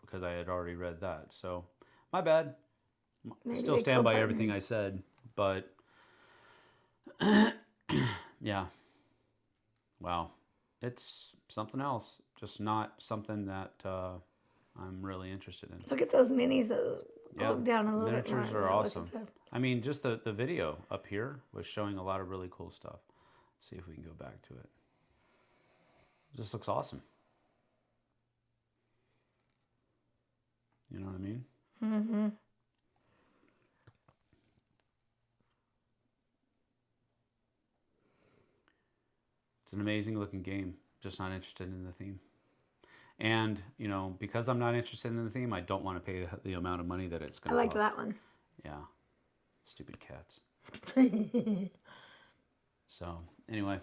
because I had already read that. So, my bad. Maybe Still stand by everything I said, but yeah. Wow. It's something else. Just not something that I'm really interested in. Look at those minis. Go down a little bit. Miniatures are awesome. I mean, just the video up here was showing a lot of really cool stuff. Let's see if we can go back to it. Just looks awesome. You know what I mean? Mm-hmm. It's an amazing looking game. Just not interested in the theme. And, you know, because I'm not interested in the theme, I don't want to pay the amount of money that it's going to cost. I like that one. Yeah. Stupid cats. So, anyway.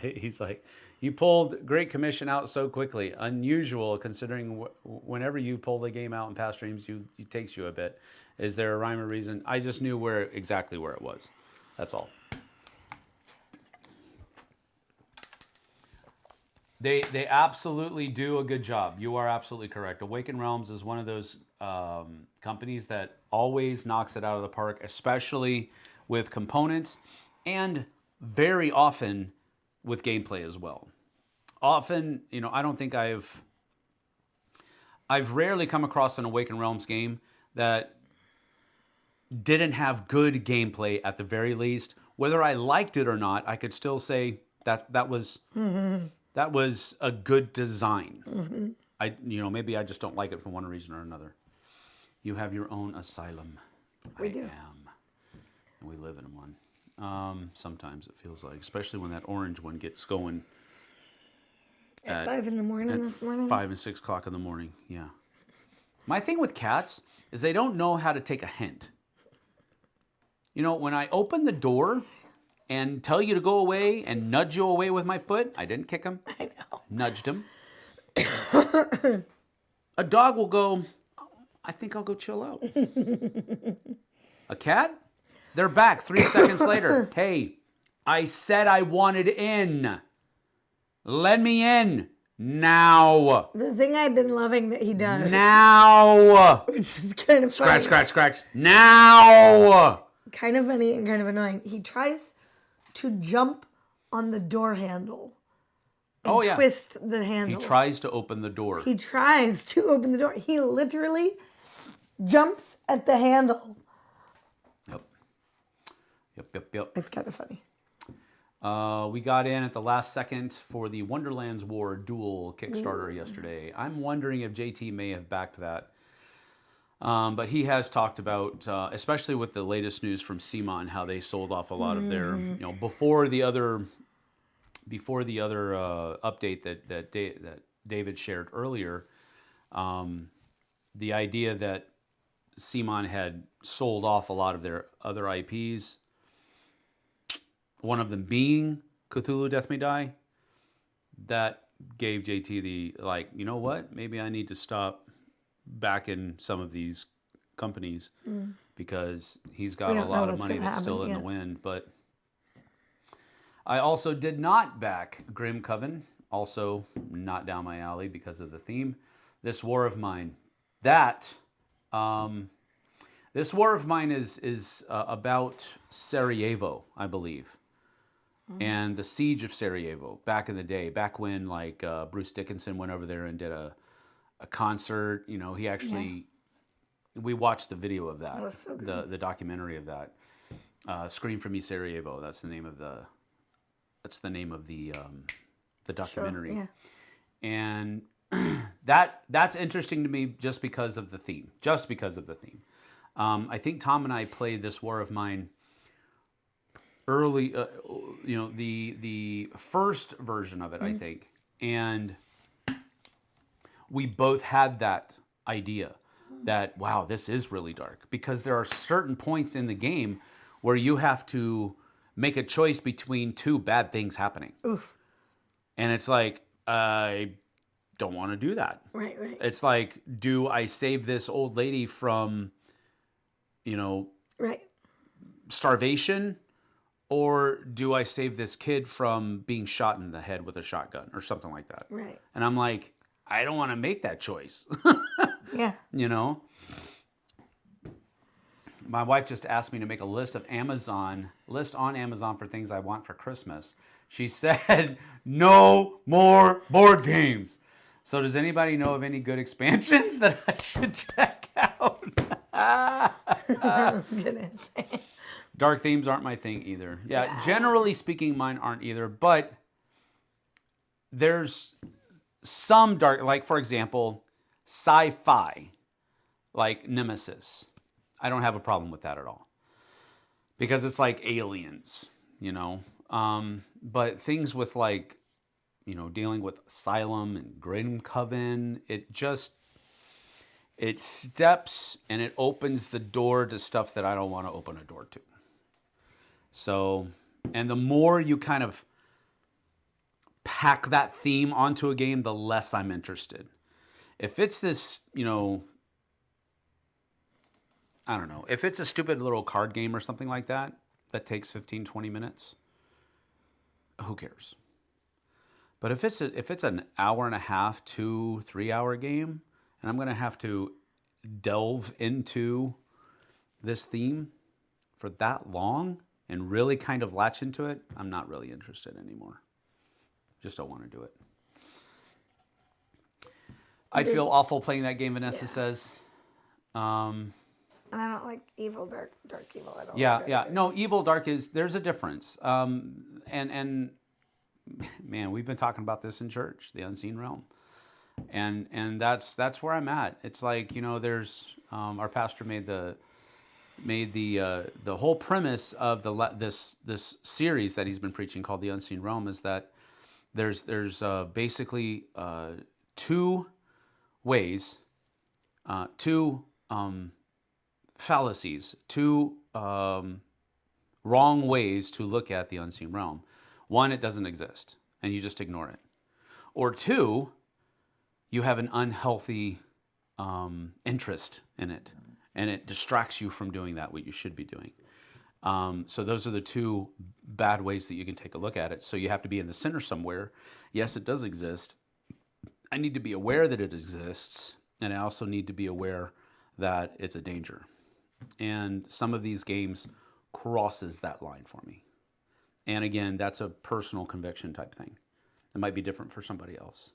He's like, you pulled Great Commission out so quickly. Unusual, considering whenever you pull the game out in past streams, it takes you a bit. Is there a rhyme or reason? I just knew exactly where it was. That's all. They absolutely do a good job. You are absolutely correct. Awaken Realms is one of those companies that always knocks it out of the park, especially with components and very often with gameplay as well. Often, you know, I don't think I've rarely come across an Awaken Realms game that didn't have good gameplay at the very least. Whether I liked it or not, I could still say that was a good design. Maybe I just don't like it for one reason or another. You have your own asylum. We do. Am. And we live in one. Sometimes it feels like, especially when that orange one gets going. At 5 in the morning this morning? 5 and 6 o'clock in the morning, yeah. My thing with cats is they don't know how to take a hint. When I open the door and tell you to go away and nudge you away with my foot, I didn't kick him. I know. Nudged him. A dog will go, I think I'll go chill out. A cat? They're back 3 seconds later. Hey, I said I wanted in. Let me in. Now. The thing I've been loving that he does. Now. Which is kind of funny. Scratch. Now. Kind of funny and kind of annoying. He tries to jump on the door handle. And twist the handle. He tries to open the door. He tries to open the door. He literally jumps at the handle. Yep. It's kind of funny. We got in at the last second for the Wonderlands War dual Kickstarter yesterday. I'm wondering if JT may have backed that. But he has talked about, especially with the latest news from CMON, how they sold off a lot of their, before the other update that David shared earlier. The idea that CMON had sold off a lot of their other IPs. One of them being Cthulhu Death May Die, that gave JT the, you know what? Maybe I need to stop backing some of these companies because he's got a lot of money that's still in the wind. But I also did not back Grim Coven, also not down my alley because of the theme. This War of Mine. This War of Mine is about Sarajevo, I believe. And the siege of Sarajevo back in the day, back when Bruce Dickinson went over there and did a concert. He actually, we watched the video of that, That was so good. the documentary of that. Scream for Me Sarajevo. That's the name of the documentary. Sure, yeah. And that's interesting to me just because of the theme. I think Tom and I played this War of Mine early, the first version of it, I think. And we both had that idea that, wow, this is really dark. Because there are certain points in the game where you have to make a choice between two bad things happening. Oof. And it's like, I don't want to do that. Right. It's like, do I save this old lady from, Right. starvation? Or do I save this kid from being shot in the head with a shotgun or something like that? Right. And I'm like, I don't want to make that choice. Yeah. My wife just asked me to make a list on Amazon for things I want for Christmas. She said, no more board games. So does anybody know of any good expansions that I should check out? That was a good answer. Dark themes aren't my thing either. Yeah, generally speaking, mine aren't either. But there's some dark, like for example, sci-fi, like Nemesis. I don't have a problem with that at all. Because it's like aliens, But things with dealing with Asylum and Grim Coven, it steps and it opens the door to stuff that I don't want to open a door to. So, and the more you kind of pack that theme onto a game, the less I'm interested. If it's this, I don't know, if it's a stupid little card game or something like that, that takes 15, 20 minutes, who cares? But if it's an hour and a half, 2-3 hour game, and I'm going to have to delve into this theme for that long and really kind of latch into it, I'm not really interested anymore. Just don't want to do it. I'd feel awful playing that game, Vanessa says. And I don't like evil, dark evil. I don't Yeah, like yeah. it. No, evil, dark there's a difference. And man, we've been talking about this in church, the unseen realm. And that's where I'm at. It's like, there's our pastor made the whole premise of this series that he's been preaching called the Unseen Realm is that there's basically two ways, two fallacies, two wrong ways to look at the unseen realm. One, it doesn't exist and you just ignore it. Or two, you have an unhealthy interest in it, and it distracts you from doing what you should be doing. So those are the two bad ways that you can take a look at it. So you have to be in the center somewhere. Yes, it does exist. I need to be aware that it exists, and I also need to be aware that it's a danger. And some of these games crosses that line for me. And again, that's a personal conviction type thing. It might be different for somebody else.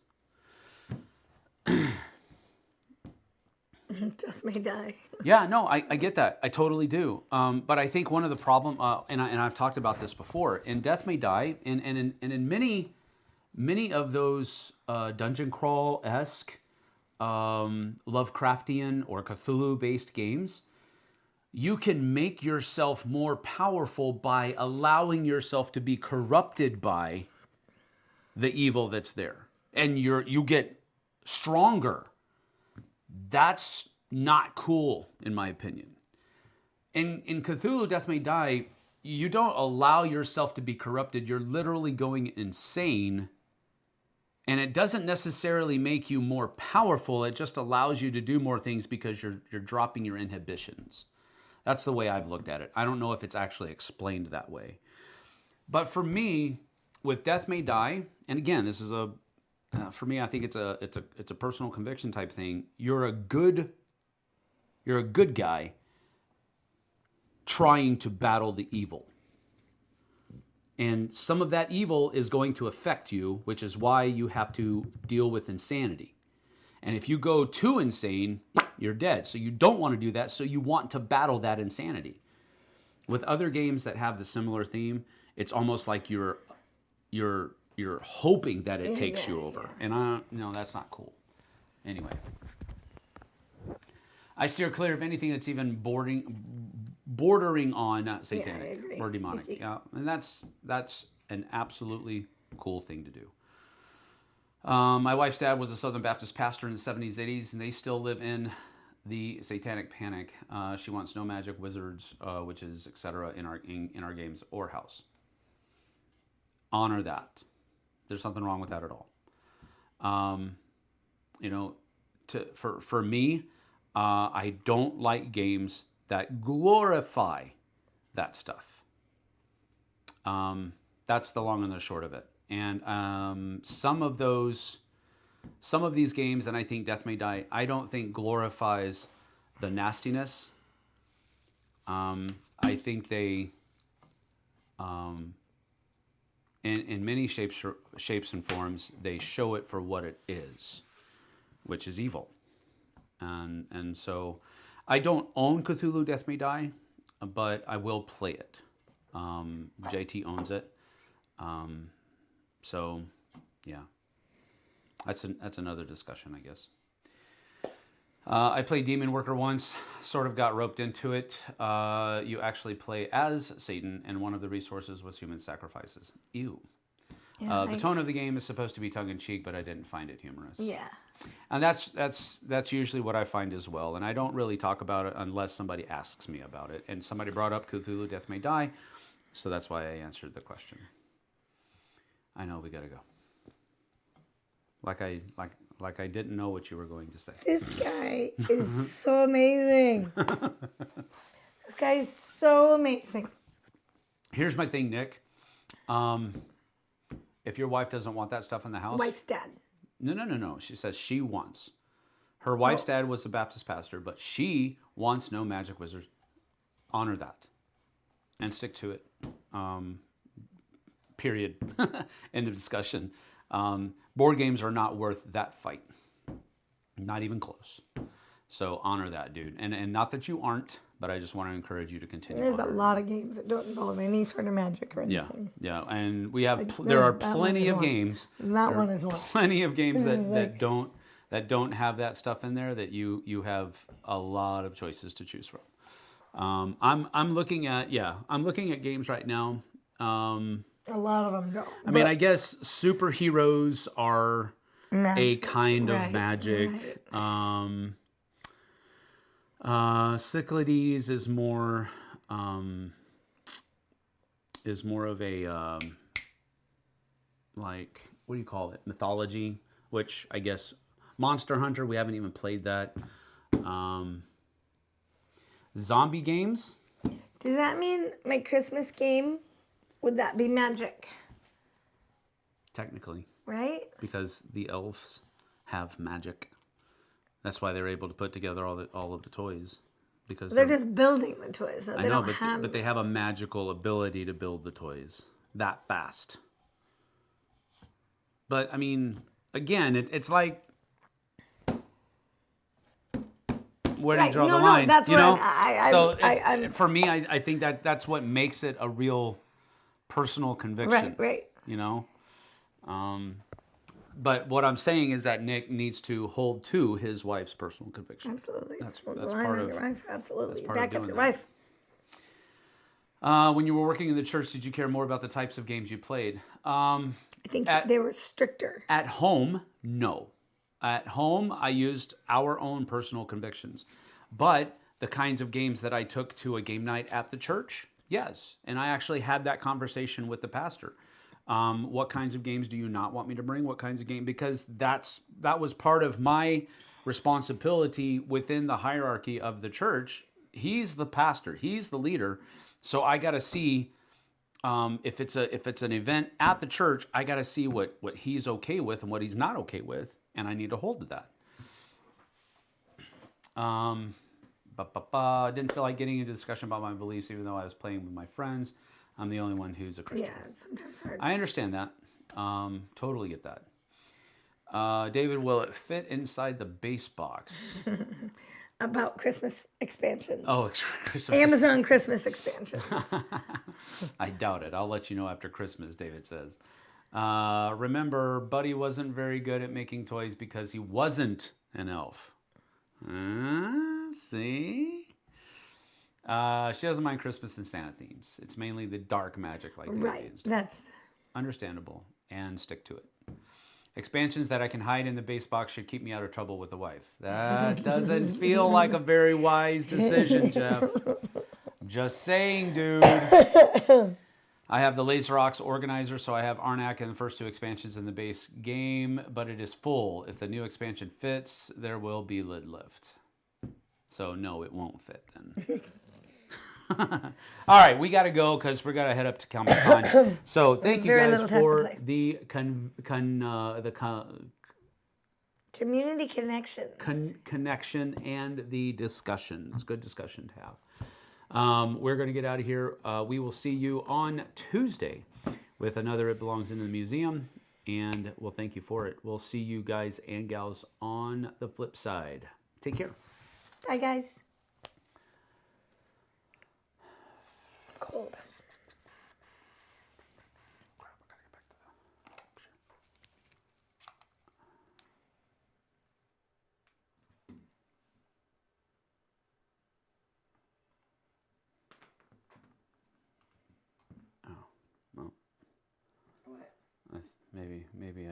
Death may die. Yeah, no, I get that. I totally do. But I think one of the problem, and I've talked about this before, in Death May Die, and in many of those dungeon crawl-esque, Lovecraftian or Cthulhu-based games, you can make yourself more powerful by allowing yourself to be corrupted by the evil that's there. And you get stronger. That's not cool, in my opinion. In Cthulhu Death May Die, you don't allow yourself to be corrupted. You're literally going insane. And it doesn't necessarily make you more powerful. It just allows you to do more things because you're dropping your inhibitions. That's the way I've looked at it. I don't know if it's actually explained that way. But for me, with Death May Die, and again, this is for me, I think it's a personal conviction type thing. You're a good guy trying to battle the evil. And some of that evil is going to affect you, which is why you have to deal with insanity. And if you go too insane, you're dead. So you don't want to do that. So you want to battle that insanity. With other games that have the similar theme, it's almost like you're hoping that it takes you over. And that's not cool. Anyway, I steer clear of anything that's even bordering on satanic or demonic. Yeah, and that's an absolutely cool thing to do. My wife's dad was a Southern Baptist pastor in the 70s, 80s, and they still live in the satanic panic. She wants no magic, wizards, witches, etc. in our games or house. Honor that. There's nothing wrong with that at all. For me, I don't like games that glorify that stuff. That's the long and the short of it. And some of these games, and I think Death May Die, I don't think glorifies the nastiness. I think they, in many shapes and forms, they show it for what it is, which is evil. And so I don't own Cthulhu Death May Die, but I will play it. JT owns it. So yeah, that's another discussion, I guess. I played Demon Worker once, sort of got roped into it. You actually play as Satan, and one of the resources was human sacrifices. Ew. Yeah, the tone of the game is supposed to be tongue-in-cheek, but I didn't find it humorous. Yeah. And that's usually what I find as well. And I don't really talk about it unless somebody asks me about it. And somebody brought up Cthulhu Death May Die, so that's why I answered the question. I know we gotta go. Like I didn't know what you were going to say. This guy is so amazing. This guy is so amazing. Here's my thing, Nick. If your wife doesn't want that stuff in the house... Wife's dad. No. She says she wants. Her wife's dad was a Baptist pastor, but she wants no magic wizards. Honor that. And stick to it. Period. End of discussion. Board games are not worth that fight. Not even close. So honor that, dude. And not that you aren't, but I just want to encourage you to continue. There's a lot of games that don't involve any sort of magic or anything. Yeah. And we have there are plenty of games. That one is one. Plenty of games that don't have that stuff in there, that you have a lot of choices to choose from. I'm looking at games right now. A lot of them don't. I mean, I guess superheroes are a kind of magic. Right. Cyclades is more of a like, what do you call it? Mythology, which I guess Monster Hunter, we haven't even played that. Zombie games. Does that mean my Christmas game, would that be magic? Technically. Right? Because the elves have magic. That's why they're able to put together all of the toys. Because they're just building the toys. So I know, but they have a magical ability to build the toys that fast. But I mean, again, it's like, where do you draw the line? That's you know. For me, I I think that's what makes it a real personal conviction. Right. You know. But what I'm saying is that Nick needs to hold to his wife's personal conviction. Absolutely. That's part of your wife. Absolutely. That's part Back of up your doing wife. When you were working in the church, did you care more about the types of games you played? I think they were stricter. At home, no. At home, I used our own personal convictions. But the kinds of games that I took to a game night at the church, yes. And I actually had that conversation with the pastor. What kinds of games do you not want me to bring? What kinds of games? Because that was part of my responsibility within the hierarchy of the church. He's the pastor. He's the leader. So I got to see if it's an event at the church, I got to see what he's okay with and what he's not okay with, and I need to hold to that. I didn't feel like getting into discussion about my beliefs, even though I was playing with my friends. I'm the only one who's a Christian. Yeah, it's sometimes hard. I understand that. Totally get that. David, will it fit inside the base box? About Christmas expansions. Oh, Christmas. Amazon Christmas expansions. I doubt it. I'll let you know after Christmas, David says. Remember, Buddy wasn't very good at making toys because he wasn't an elf. See? She doesn't mind Christmas and Santa themes. It's mainly the dark magic like right. That's understandable, and stick to it. Expansions that I can hide in the base box should keep me out of trouble with the wife. That doesn't feel like a very wise decision, Jeff. Just saying, dude. I have the Laser Ox organizer, so I have Arnak and the first two expansions in the base game, but it is full. If the new expansion fits, there will be lid lift. So no, it won't fit then. All right, we got to go because we're gonna head up to CamasCon. So thank you guys for the community connections, connection and the discussion. It's a good discussion to have. We're gonna get out of here. We will see you on Tuesday with another It Belongs in the Museum, and we'll thank you for it. We'll see you guys and gals on the flip side. Take care. Bye, guys. Cold. Oh, well. What? Maybe I